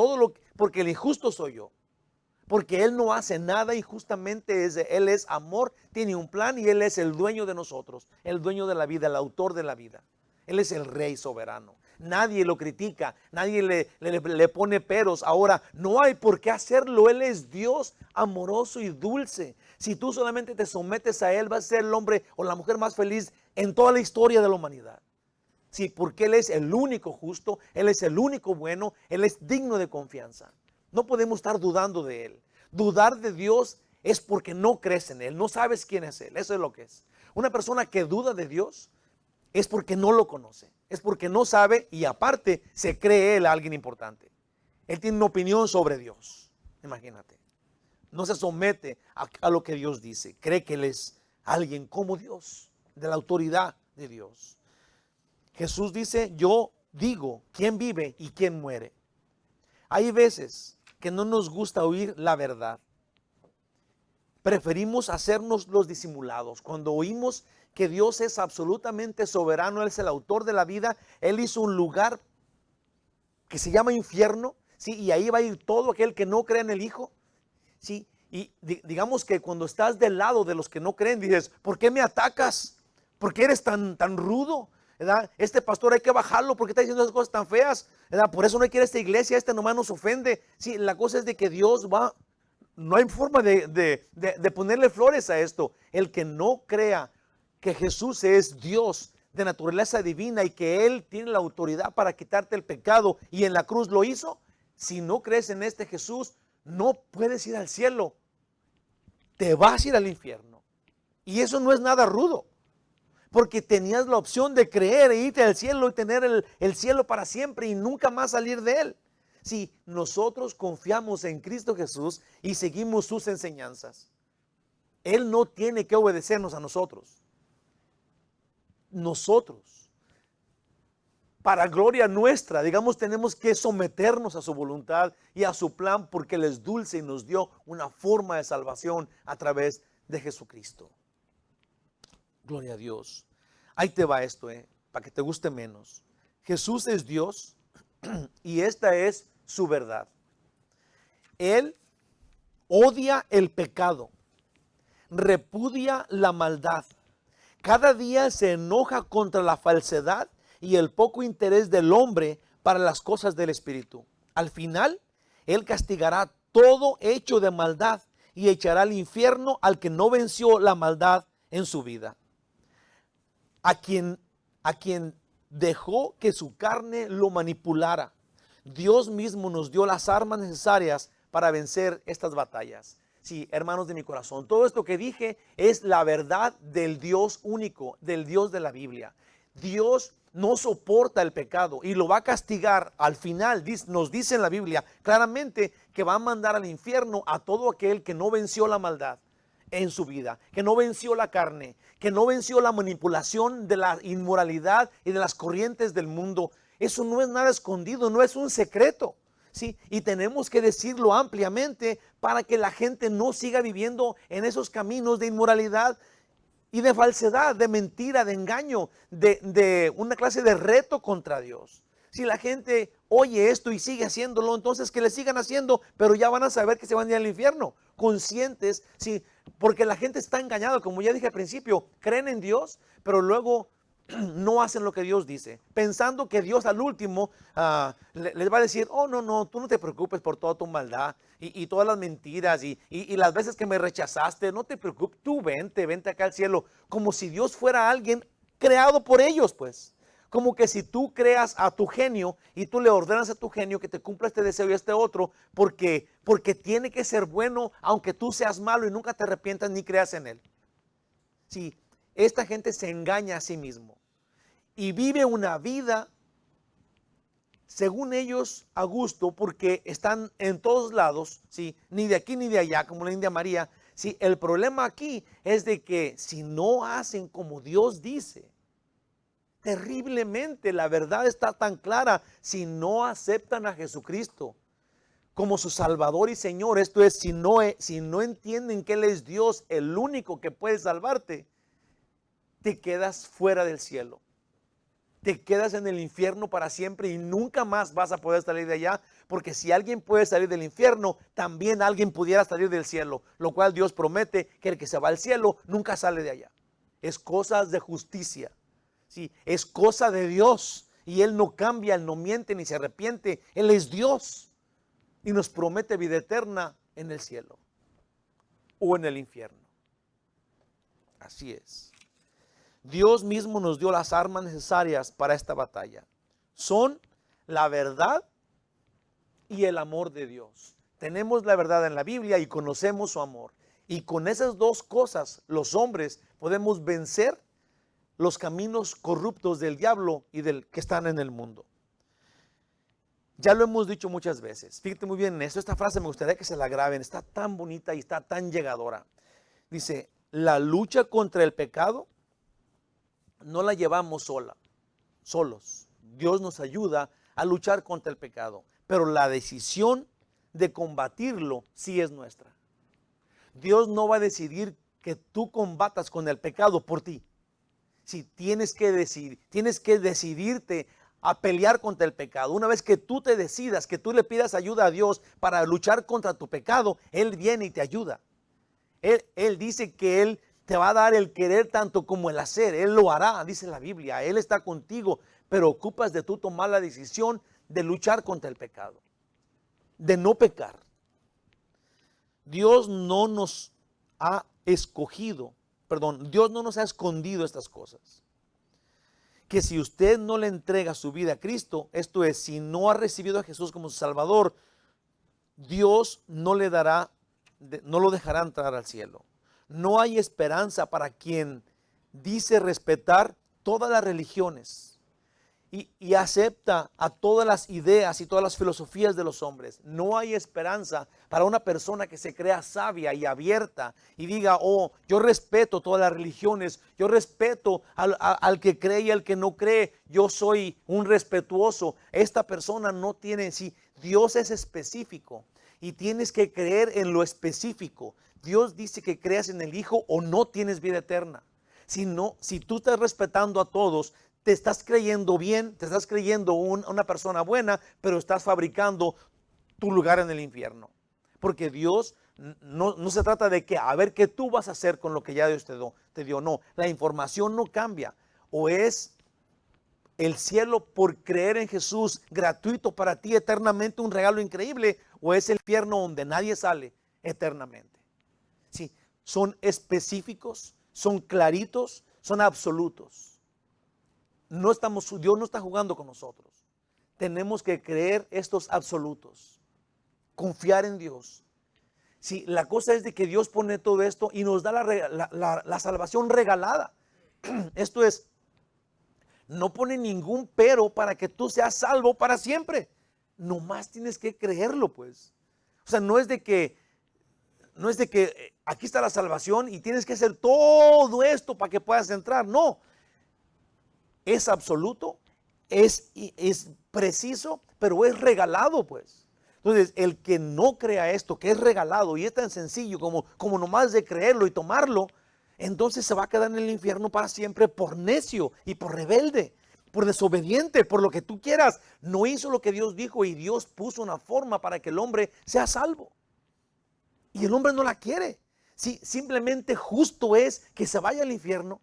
porque el injusto soy yo. Porque Él no hace nada injustamente, Él es amor, tiene un plan y Él es el dueño de nosotros, el dueño de la vida, el autor de la vida. Él es el Rey soberano. Nadie lo critica, nadie le pone peros. Ahora, no hay por qué hacerlo. Él es Dios amoroso y dulce. Si tú solamente te sometes a Él, vas a ser el hombre o la mujer más feliz en toda la historia de la humanidad. Sí, porque Él es el único justo, Él es el único bueno, Él es digno de confianza. No podemos estar dudando de Él. Dudar de Dios es porque no crees en Él, no sabes quién es Él, eso es lo que es. Una persona que duda de Dios es porque no lo conoce, es porque no sabe y aparte se cree Él alguien importante. Él tiene una opinión sobre Dios, imagínate. No se somete a lo que Dios dice, cree que Él es alguien como Dios, de la autoridad de Dios. Jesús dice, yo digo quién vive y quién muere. Hay veces que no nos gusta oír la verdad. Preferimos hacernos los disimulados. Cuando oímos que Dios es absolutamente soberano, Él es el autor de la vida, Él hizo un lugar que se llama infierno, ¿sí? Y ahí va a ir todo aquel que no cree en el Hijo, ¿sí? Y digamos que cuando estás del lado de los que no creen, dices, ¿por qué me atacas? ¿Por qué eres tan rudo? ¿Verdad? Este pastor hay que bajarlo porque está diciendo esas cosas tan feas, ¿verdad? Por eso no hay que ir a esta iglesia, este nomás nos ofende. Sí, la cosa es de que Dios va, no hay forma de ponerle flores a esto. El que no crea que Jesús es Dios de naturaleza divina y que Él tiene la autoridad para quitarte el pecado y en la cruz lo hizo, si no crees en este Jesús, no puedes ir al cielo, te vas a ir al infierno. Y eso no es nada rudo. Porque tenías la opción de creer e irte al cielo y tener el cielo para siempre y nunca más salir de él. Si nosotros confiamos en Cristo Jesús y seguimos sus enseñanzas, Él no tiene que obedecernos a nosotros. Nosotros, para gloria nuestra, digamos, tenemos que someternos a su voluntad y a su plan porque Él es dulce y nos dio una forma de salvación a través de Jesucristo. Gloria a Dios. Ahí te va esto, para que te guste menos. Jesús es Dios y esta es su verdad. Él odia el pecado, repudia la maldad. Cada día se enoja contra la falsedad y el poco interés del hombre para las cosas del Espíritu. Al final, Él castigará todo hecho de maldad y echará al infierno al que no venció la maldad en su vida. A quien dejó que su carne lo manipulara. Dios mismo nos dio las armas necesarias para vencer estas batallas. Sí, hermanos de mi corazón, todo esto que dije es la verdad del Dios único, del Dios de la Biblia. Dios no soporta el pecado y lo va a castigar al final. Nos dice en la Biblia claramente que va a mandar al infierno a todo aquel que no venció la maldad en su vida, que no venció la carne, que no venció la manipulación de la inmoralidad y de las corrientes del mundo. Eso no es nada escondido, no es un secreto, ¿sí? Y tenemos que decirlo ampliamente para que la gente no siga viviendo en esos caminos de inmoralidad y de falsedad, de mentira, de engaño, de una clase de reto contra Dios. Si la gente oye esto y sigue haciéndolo, entonces que le sigan haciendo, pero ya van a saber que se van a ir al infierno, conscientes, sí, porque la gente está engañada, como ya dije al principio, creen en Dios, pero luego no hacen lo que Dios dice, pensando que Dios al último les va a decir, oh no, tú no te preocupes por toda tu maldad y todas las mentiras y las veces que me rechazaste, no te preocupes, tú vente acá al cielo, como si Dios fuera alguien creado por ellos, pues. Como que si tú creas a tu genio y tú le ordenas a tu genio que te cumpla este deseo y este otro, porque tiene que ser bueno, aunque tú seas malo y nunca te arrepientas ni creas en él. Sí, esta gente se engaña a sí mismo y vive una vida, según ellos, a gusto, porque están en todos lados, ¿sí? Ni de aquí ni de allá, como la India María. Sí, el problema aquí es de que si no hacen como Dios dice, terriblemente, la verdad está tan clara, si no aceptan a Jesucristo como su Salvador y Señor, esto es, si no entienden que Él es Dios, el único que puede salvarte, te quedas fuera del cielo, te quedas en el infierno para siempre y nunca más vas a poder salir de allá, porque si alguien puede salir del infierno, también alguien pudiera salir del cielo, lo cual Dios promete que el que se va al cielo nunca sale de allá. Es cosas de justicia. Sí, es cosa de Dios y Él no cambia, Él no miente ni se arrepiente. Él es Dios y nos promete vida eterna en el cielo o en el infierno. Así es. Dios mismo nos dio las armas necesarias para esta batalla. Son la verdad y el amor de Dios. Tenemos la verdad en la Biblia y conocemos su amor. Y con esas dos cosas, los hombres podemos vencer los caminos corruptos del diablo y del que están en el mundo. Ya lo hemos dicho muchas veces. Fíjate muy bien en esto. Esta frase me gustaría que se la graben. Está tan bonita y está tan llegadora. Dice, la lucha contra el pecado no la llevamos solos. Dios nos ayuda a luchar contra el pecado, pero la decisión de combatirlo sí es nuestra. Dios no va a decidir que tú combatas con el pecado por ti. Si tienes que decidirte a pelear contra el pecado. Una vez que tú te decidas, que tú le pidas ayuda a Dios para luchar contra tu pecado, Él viene y te ayuda. Él dice que Él te va a dar el querer tanto como el hacer. Él lo hará, dice la Biblia. Él está contigo, pero ocupas de tú tomar la decisión de luchar contra el pecado, de no pecar. Dios no nos ha escondido estas cosas. Que si usted no le entrega su vida a Cristo, esto es, si no ha recibido a Jesús como su Salvador, Dios no lo dejará entrar al cielo. No hay esperanza para quien dice respetar todas las religiones y acepta a todas las ideas y todas las filosofías de los hombres. No hay esperanza para una persona que se crea sabia y abierta y diga, oh, yo respeto todas las religiones, yo respeto al que cree y al que no cree, yo soy un respetuoso. Esta persona no tiene, si Dios es específico y tienes que creer en lo específico. Dios dice que creas en el Hijo o no tienes vida eterna. Si tú estás respetando a todos, te estás creyendo bien, te estás creyendo una persona buena, pero estás fabricando tu lugar en el infierno. Porque Dios no se trata de que a ver qué tú vas a hacer con lo que ya Dios te dio. No, la información no cambia. O es el cielo por creer en Jesús gratuito para ti eternamente, un regalo increíble, o es el infierno donde nadie sale eternamente. Sí, son específicos, son claritos, son absolutos. Dios no está jugando con nosotros. Tenemos que creer estos absolutos, confiar en Dios. Sí, la cosa es de que Dios pone todo esto y nos da la salvación regalada. Esto es, no pone ningún pero para que tú seas salvo para siempre. Nomás tienes que creerlo, pues. O sea, no es de que aquí está la salvación y tienes que hacer todo esto para que puedas entrar. No. Es absoluto, es preciso, pero es regalado, pues. Entonces, el que no crea esto, que es regalado y es tan sencillo como nomás de creerlo y tomarlo, entonces se va a quedar en el infierno para siempre por necio y por rebelde, por desobediente, por lo que tú quieras. No hizo lo que Dios dijo y Dios puso una forma para que el hombre sea salvo. Y el hombre no la quiere. Sí, simplemente justo es que se vaya al infierno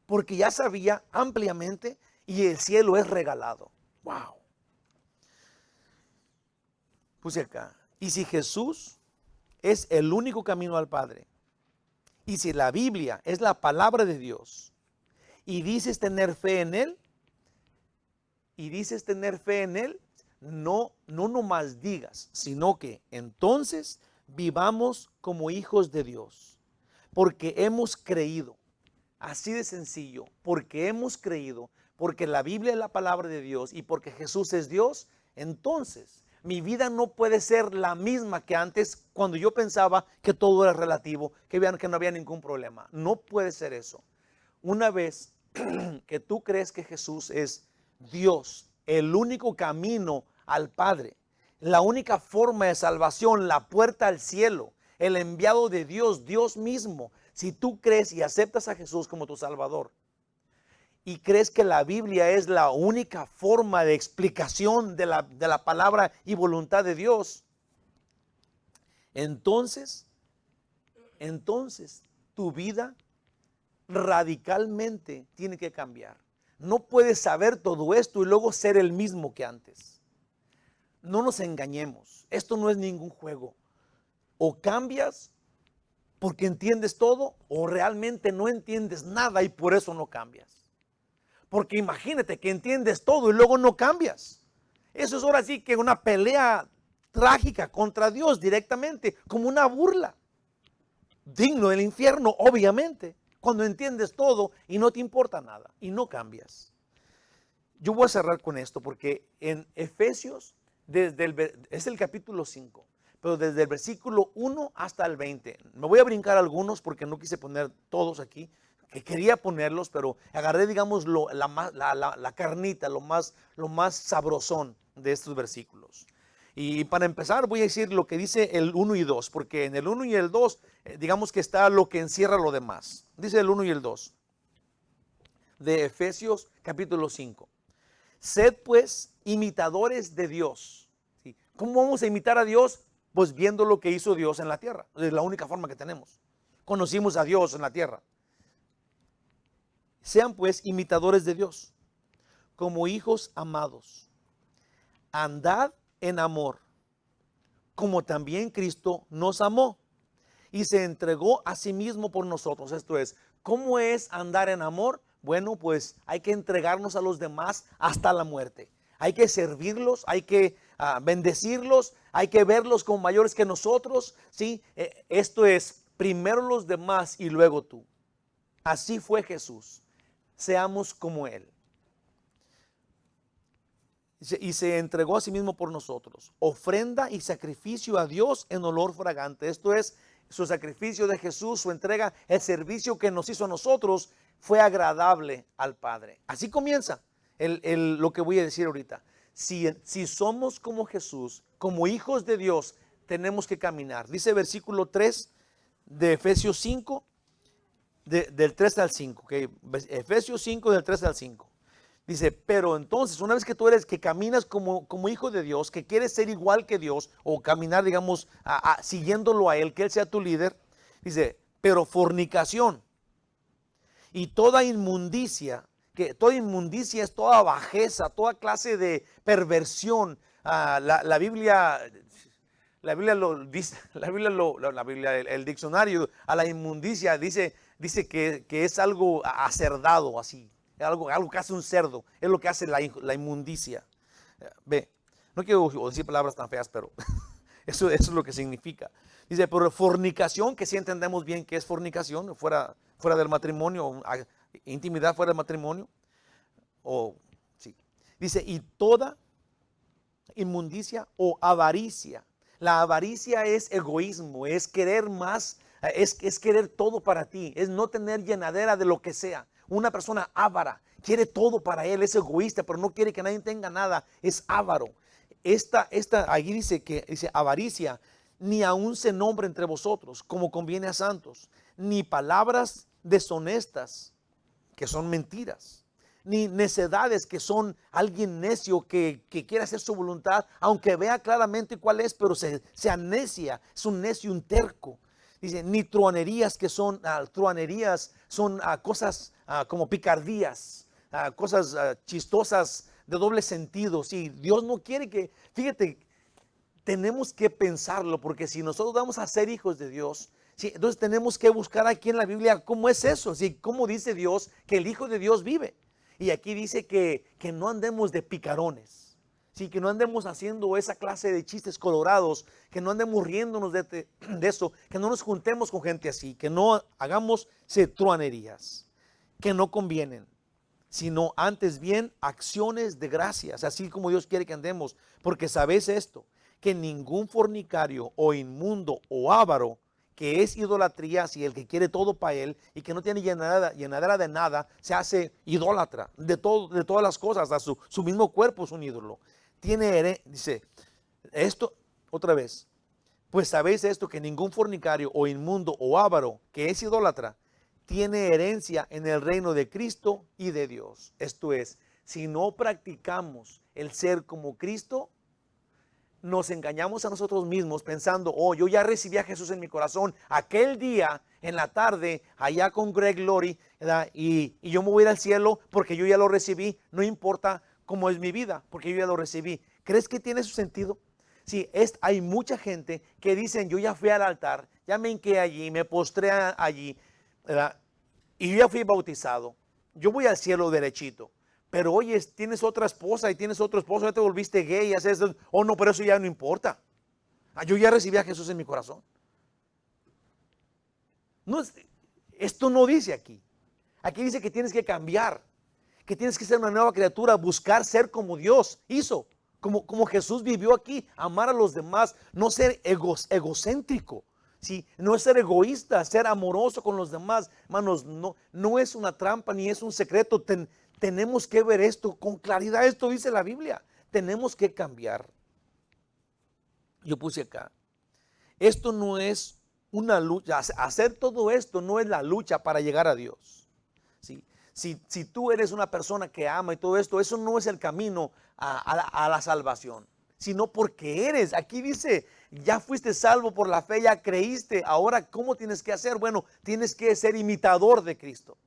porque ya sabía ampliamente y el cielo es regalado. Wow. Puse acá. Y si Jesús es el único camino al Padre, y si la Biblia es la palabra de Dios, y dices tener fe en Él, no nomás digas, sino que entonces vivamos como hijos de Dios, porque hemos creído. Así de sencillo, porque hemos creído, porque la Biblia es la palabra de Dios y porque Jesús es Dios, entonces mi vida no puede ser la misma que antes cuando yo pensaba que todo era relativo, que no había ningún problema. No puede ser eso. Una vez que tú crees que Jesús es Dios, el único camino al Padre, la única forma de salvación, la puerta al cielo, el enviado de Dios, Dios mismo, si tú crees y aceptas a Jesús como tu Salvador y crees que la Biblia es la única forma de explicación de la palabra y voluntad de Dios, entonces tu vida radicalmente tiene que cambiar. No puedes saber todo esto y luego ser el mismo que antes. No nos engañemos, esto no es ningún juego. O cambias porque entiendes todo o realmente no entiendes nada y por eso no cambias. Porque imagínate que entiendes todo y luego no cambias. Eso es ahora sí que una pelea trágica contra Dios directamente, como una burla. Digno del infierno, obviamente, cuando entiendes todo y no te importa nada y no cambias. Yo voy a cerrar con esto porque en Efesios, es el capítulo 5, pero desde el versículo 1 hasta el 20. Me voy a brincar algunos porque no quise poner todos aquí, que quería ponerlos, pero agarré, digamos, la carnita, lo más sabrosón de estos versículos. Y para empezar voy a decir lo que dice el 1 y 2, porque en el 1 y el 2, digamos que está lo que encierra lo demás. Dice el 1 y el 2 de Efesios capítulo 5. Sed pues imitadores de Dios. ¿Sí? ¿Cómo vamos a imitar a Dios? Pues viendo lo que hizo Dios en la tierra. Es la única forma que tenemos. Conocimos a Dios en la tierra. Sean pues imitadores de Dios, como hijos amados. Andad en amor, como también Cristo nos amó y se entregó a sí mismo por nosotros. Esto es, ¿cómo es andar en amor? Bueno, pues hay que entregarnos a los demás hasta la muerte. Hay que servirlos, hay que bendecirlos, hay que verlos como mayores que nosotros, ¿sí? Esto es, primero los demás y luego tú. Así fue Jesús. Seamos como Él. Y se entregó a sí mismo por nosotros. Ofrenda y sacrificio a Dios en olor fragante. Esto es, su sacrificio de Jesús, su entrega, el servicio que nos hizo a nosotros fue agradable al Padre. Así comienza lo que voy a decir ahorita. Si somos como Jesús, como hijos de Dios, tenemos que caminar. Dice versículo 3 de Efesios 5, del 3 al 5. ¿Okay? Efesios 5 del 3 al 5. Dice, pero entonces, una vez que tú que caminas como hijo de Dios, que quieres ser igual que Dios, o caminar, digamos, siguiéndolo a Él, que Él sea tu líder, dice, pero fornicación y toda inmundicia, que toda inmundicia es toda bajeza, toda clase de perversión. La Biblia lo dice, el diccionario a la inmundicia dice que es algo acerdado, así. Algo que hace un cerdo, es lo que hace la inmundicia. Ve, no quiero decir palabras tan feas, pero eso es lo que significa. Dice, pero fornicación, que sí entendemos bien que es fornicación, fuera del matrimonio, intimidad fuera del matrimonio. Sí. Dice, y toda inmundicia o avaricia. La avaricia es egoísmo, es querer más, es querer todo para ti, es no tener llenadera de lo que sea. Una persona avara, quiere todo para él, es egoísta, pero no quiere que nadie tenga nada, es avaro. Allí dice avaricia, ni aún se nombre entre vosotros, como conviene a santos, ni palabras deshonestas, que son mentiras, ni necedades, que son alguien necio que quiere hacer su voluntad, aunque vea claramente cuál es, pero se anecia, es un necio, un terco. Dice, ni truanerías, que son cosas como picardías, cosas chistosas de doble sentido. Sí, Dios no quiere que, fíjate, tenemos que pensarlo, porque si nosotros vamos a ser hijos de Dios, sí, entonces tenemos que buscar aquí en la Biblia cómo es eso, sí, cómo dice Dios que el Hijo de Dios vive. Y aquí dice que no andemos de picarones. Sí, que no andemos haciendo esa clase de chistes colorados, que no andemos riéndonos de eso, que no nos juntemos con gente así, que no hagamos truanerías que no convienen, sino antes bien acciones de gracias, así como Dios quiere que andemos, porque sabéis esto, que ningún fornicario o inmundo o avaro, que es idolatría, si el que quiere todo para él y que no tiene llenadera de nada, se hace idólatra de todas las cosas, hasta su mismo cuerpo es un ídolo. Dice esto otra vez, pues sabéis esto, que ningún fornicario o inmundo o avaro, que es idólatra, tiene herencia en el reino de Cristo y de Dios. Esto es, si no practicamos el ser como Cristo, nos engañamos a nosotros mismos pensando, yo ya recibí a Jesús en mi corazón aquel día en la tarde allá con Greg Laurie, y yo me voy a ir al cielo porque yo ya lo recibí, no importa cómo es mi vida, porque yo ya lo recibí. ¿Crees que tiene su sentido? Sí, hay mucha gente que dicen, yo ya fui al altar, ya me hinqué allí, me postré allí, ¿verdad? Y yo ya fui bautizado. Yo voy al cielo derechito. Pero oye, tienes otra esposa y tienes otro esposo, ya te volviste gay, haces eso. Oh, no, pero eso ya no importa. Yo ya recibí a Jesús en mi corazón. No, esto no dice aquí. Aquí dice que tienes que cambiar, que tienes que ser una nueva criatura, buscar ser como Dios hizo, como Jesús vivió aquí, amar a los demás, no ser egocéntrico, ¿sí? No es ser egoísta, ser amoroso con los demás. Hermanos, no es una trampa ni es un secreto. Tenemos que ver esto con claridad. Esto dice la Biblia. Tenemos que cambiar. Yo puse acá. Esto no es una lucha. Hacer todo esto no es la lucha para llegar a Dios. ¿Sí? Si tú eres una persona que ama y todo esto, eso no es el camino a la salvación. Sino porque eres. Aquí dice, ya fuiste salvo por la fe, ya creíste. Ahora, ¿cómo tienes que hacer? Bueno, tienes que ser imitador de Cristo.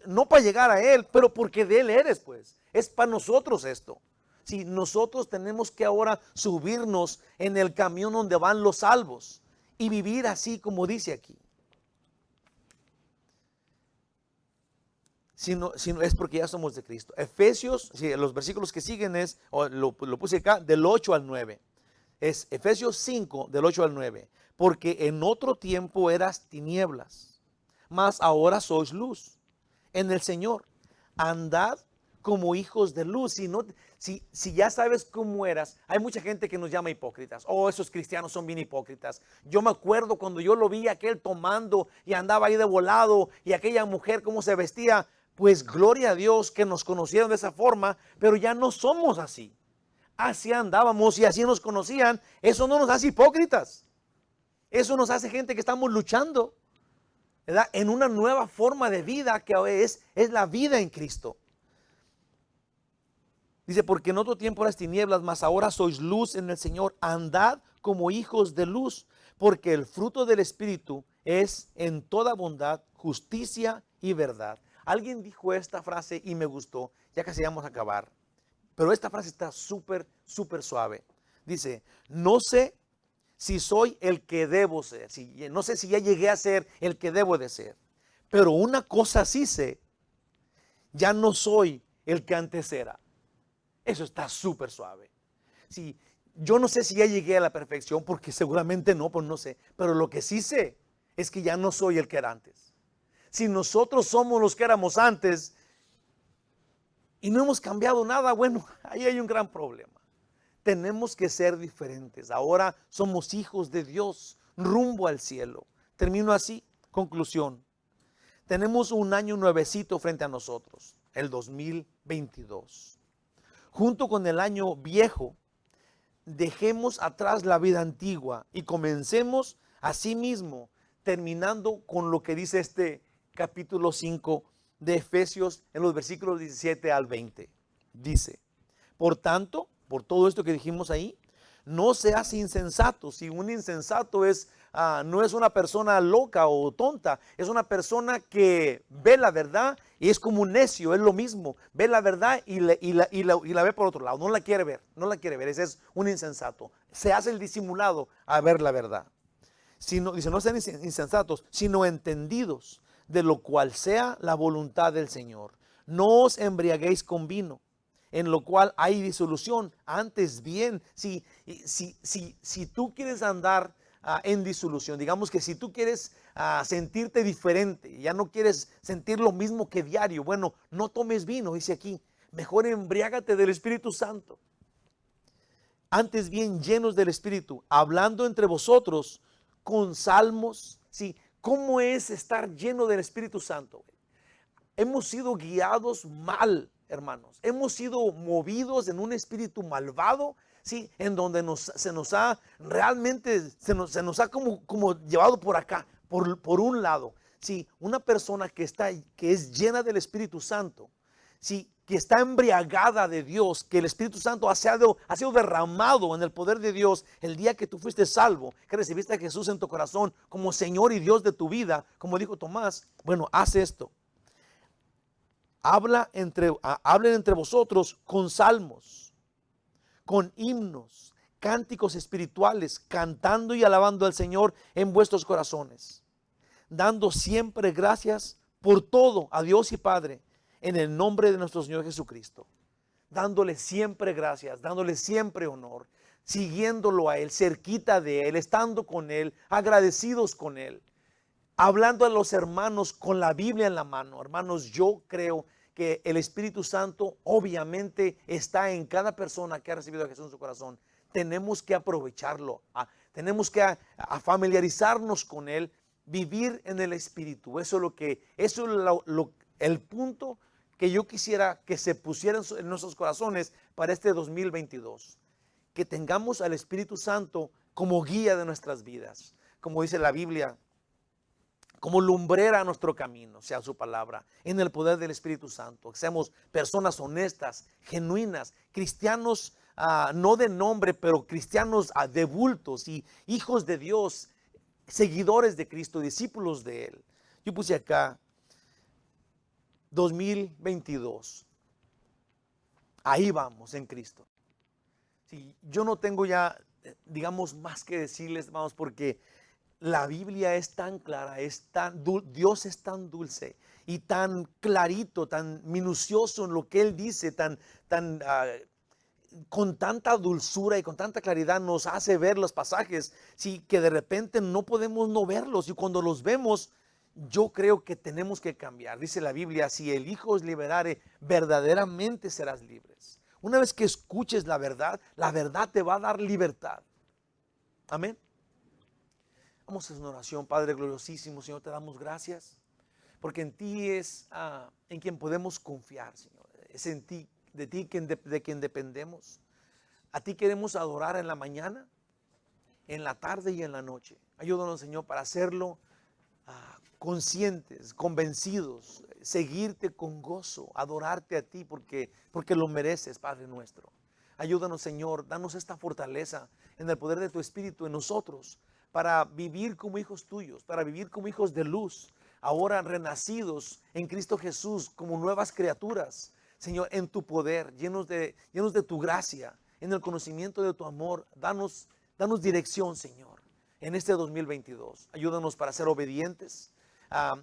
No para llegar a Él, pero porque de Él eres, pues. Es para nosotros esto. Si nosotros tenemos que ahora subirnos en el camión donde van los salvos y vivir así como dice aquí. Si no es porque ya somos de Cristo. Efesios, los versículos que siguen lo puse acá, del 8 al 9. Es Efesios 5, del 8 al 9. Porque en otro tiempo eras tinieblas, mas ahora sois luz en el Señor. Andad como hijos de luz. Si ya sabes cómo eras, hay mucha gente que nos llama hipócritas. Oh, esos cristianos son bien hipócritas. Yo me acuerdo cuando yo lo vi aquel tomando y andaba ahí de volado, y aquella mujer cómo se vestía. Pues gloria a Dios que nos conocieron de esa forma, pero ya no somos así. Así andábamos y así nos conocían. Eso no nos hace hipócritas. Eso nos hace gente que estamos luchando, ¿verdad?, en una nueva forma de vida que es la vida en Cristo. Dice, porque en otro tiempo eras tinieblas, mas ahora sois luz en el Señor. Andad como hijos de luz, porque el fruto del Espíritu es en toda bondad, justicia y verdad. Alguien dijo esta frase y me gustó, ya casi vamos a acabar. Pero esta frase está súper, súper suave. Dice, no sé si soy el que debo ser. No sé si ya llegué a ser el que debo de ser. Pero una cosa sí sé, ya no soy el que antes era. Eso está súper suave. Sí, yo no sé si ya llegué a la perfección, porque seguramente no, pues no sé. Pero lo que sí sé es que ya no soy el que era antes. Si nosotros somos los que éramos antes y no hemos cambiado nada, bueno, ahí hay un gran problema. Tenemos que ser diferentes. Ahora somos hijos de Dios, rumbo al cielo. Termino así, conclusión. Tenemos un año nuevecito frente a nosotros, el 2022. Junto con el año viejo, dejemos atrás la vida antigua y comencemos así mismo, terminando con lo que dice este capítulo 5 de Efesios en los versículos 17 al 20. Dice, por tanto, por todo esto que dijimos ahí, no seas insensato. Si un insensato no es una persona loca o tonta, es una persona que ve la verdad y es como un necio, es lo mismo. Ve la verdad y la ve por otro lado, no la quiere ver, ese es un insensato. Se hace el disimulado a ver la verdad. Dice, no sean insensatos, sino entendidos, de lo cual sea la voluntad del Señor. No os embriaguéis con vino, en lo cual hay disolución. Antes bien, si tú quieres andar en disolución, digamos que si tú quieres sentirte diferente, ya no quieres sentir lo mismo que diario, bueno, no tomes vino, dice aquí, mejor embriágate del Espíritu Santo. Antes bien, llenos del Espíritu, hablando entre vosotros con salmos. Sí, ¿cómo es estar lleno del Espíritu Santo? Hemos sido guiados mal, hermanos. Hemos sido movidos en un espíritu malvado, ¿sí? En donde se nos ha como llevado por acá, por un lado. ¿Sí? Una persona que es llena del Espíritu Santo, ¿sí?, que está embriagada de Dios, que el Espíritu Santo ha sido derramado en el poder de Dios el día que tú fuiste salvo, que recibiste a Jesús en tu corazón como Señor y Dios de tu vida, como dijo Tomás. Bueno, haz esto. Hablen entre vosotros con salmos, con himnos, cánticos espirituales, cantando y alabando al Señor en vuestros corazones, dando siempre gracias por todo a Dios y Padre en el nombre de nuestro Señor Jesucristo, dándole siempre gracias, dándole siempre honor, siguiéndolo a Él, cerquita de Él, estando con Él, agradecidos con Él, hablando a los hermanos con la Biblia en la mano. Hermanos, yo creo que el Espíritu Santo obviamente está en cada persona que ha recibido a Jesús en su corazón. Tenemos que aprovecharlo, tenemos que a familiarizarnos con Él, vivir en el Espíritu. Eso es el punto que yo quisiera que se pusiera en nuestros corazones para este 2022. Que tengamos al Espíritu Santo como guía de nuestras vidas. Como dice la Biblia, como lumbrera a nuestro camino, sea su palabra, en el poder del Espíritu Santo. Que seamos personas honestas, genuinas, cristianos, no de nombre, pero cristianos de bultos y hijos de Dios, seguidores de Cristo, discípulos de Él. Yo puse acá 2022. Ahí vamos en Cristo. Sí, yo no tengo ya, digamos, más que decirles, vamos, porque la Biblia es tan clara, Dios es tan dulce y tan clarito, tan minucioso en lo que Él dice, con tanta dulzura y con tanta claridad nos hace ver los pasajes, sí, que de repente no podemos no verlos, y cuando los vemos, yo creo que tenemos que cambiar. Dice la Biblia, si el Hijo os liberare, verdaderamente serás libres. Una vez que escuches la verdad te va a dar libertad. Amén. Vamos a hacer una oración. Padre gloriosísimo, Señor, te damos gracias, porque en ti es en quien podemos confiar, Señor. Es en ti, de ti de quien dependemos. A ti queremos adorar en la mañana, en la tarde y en la noche. Ayúdanos, Señor, para hacerlo conscientes, convencidos, seguirte con gozo, adorarte a ti porque lo mereces, Padre nuestro. Ayúdanos, Señor, danos esta fortaleza en el poder de tu Espíritu en nosotros, para vivir como hijos tuyos, para vivir como hijos de luz, ahora renacidos en Cristo Jesús como nuevas criaturas, Señor, en tu poder, llenos de tu gracia, en el conocimiento de tu amor. Danos dirección, Señor, en este 2022. Ayúdanos para ser obedientes,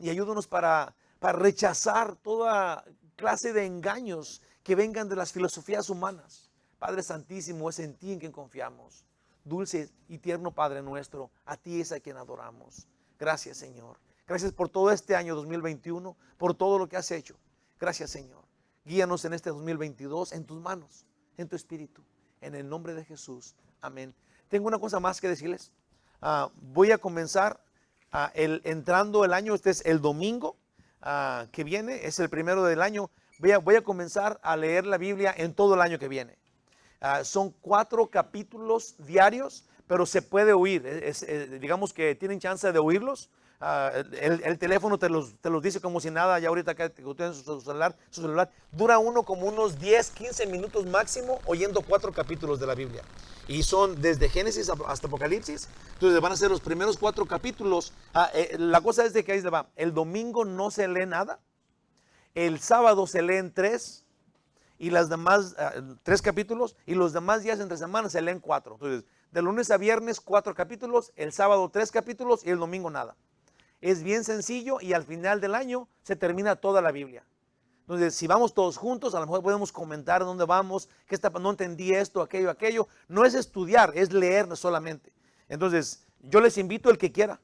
y ayúdanos para rechazar toda clase de engaños que vengan de las filosofías humanas. Padre Santísimo, es en ti en quien confiamos. Dulce y tierno Padre nuestro, a ti es a quien adoramos. Gracias, Señor. Gracias por todo este año 2021, por todo lo que has hecho. Gracias, Señor. Guíanos en este 2022 en tus manos, en tu Espíritu. En el nombre de Jesús. Amén. Tengo una cosa más que decirles. Voy a comenzar entrando el año. Este es el domingo que viene, es el primero del año. Voy a comenzar a leer la Biblia en todo el año que viene. Son 4 capítulos diarios, pero se puede oír. Digamos que tienen chance de oírlos. El teléfono te los dice como si nada. Ya ahorita que tienen su celular, dura uno como unos 10, 15 minutos máximo oyendo 4 capítulos de la Biblia. Y son desde Génesis hasta Apocalipsis. Entonces van a ser los primeros 4 capítulos. La cosa es de que ahí se va. El domingo no se lee nada. El sábado se leen 3. Y las demás, 3 capítulos, y los demás días entre semanas se leen 4. Entonces, de lunes a viernes 4 capítulos, el sábado 3 capítulos y el domingo nada. Es bien sencillo y al final del año se termina toda la Biblia. Entonces, si vamos todos juntos, a lo mejor podemos comentar dónde vamos, no entendí esto, aquello. No es estudiar, es leer solamente. Entonces, yo les invito el que quiera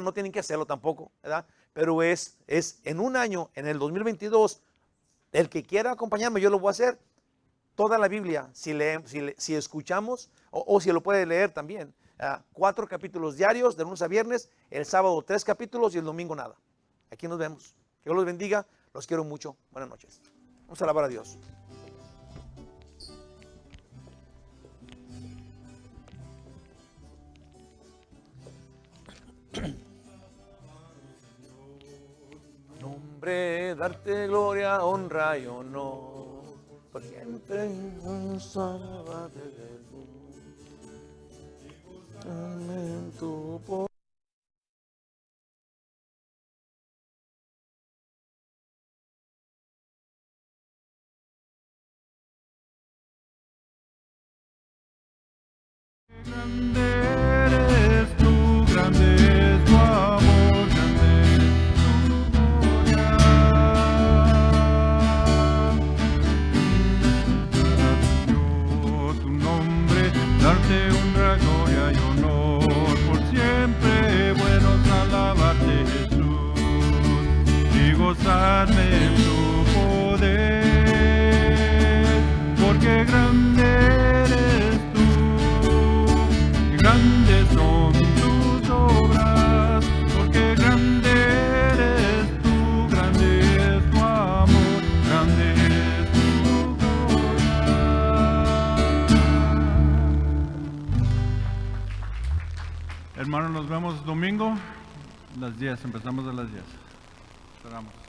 no tienen que hacerlo tampoco, ¿verdad? Pero es en un año, en el 2022, el que quiera acompañarme, yo lo voy a hacer. Toda la Biblia, si escuchamos, o si lo puede leer también. 4 capítulos diarios, de lunes a viernes, el sábado 3 capítulos y el domingo nada. Aquí nos vemos. Que Dios los bendiga, los quiero mucho. Buenas noches. Vamos a alabar a Dios. Nombre, darte gloria, honra y honor, por siempre en tu poder. grande eres tú, grande es tu amor, grande es tu gloria. Yo tu nombre, darte honra, gloria y honor, por siempre buenos alabarte, Jesús, y gozarme en tu poder, porque grande eres tú, y grandes son tus obras, porque grande eres tú, grande es tu amor, grande es tu gloria. Hermanos, nos vemos domingo a las 10, empezamos a las 10. Esperamos.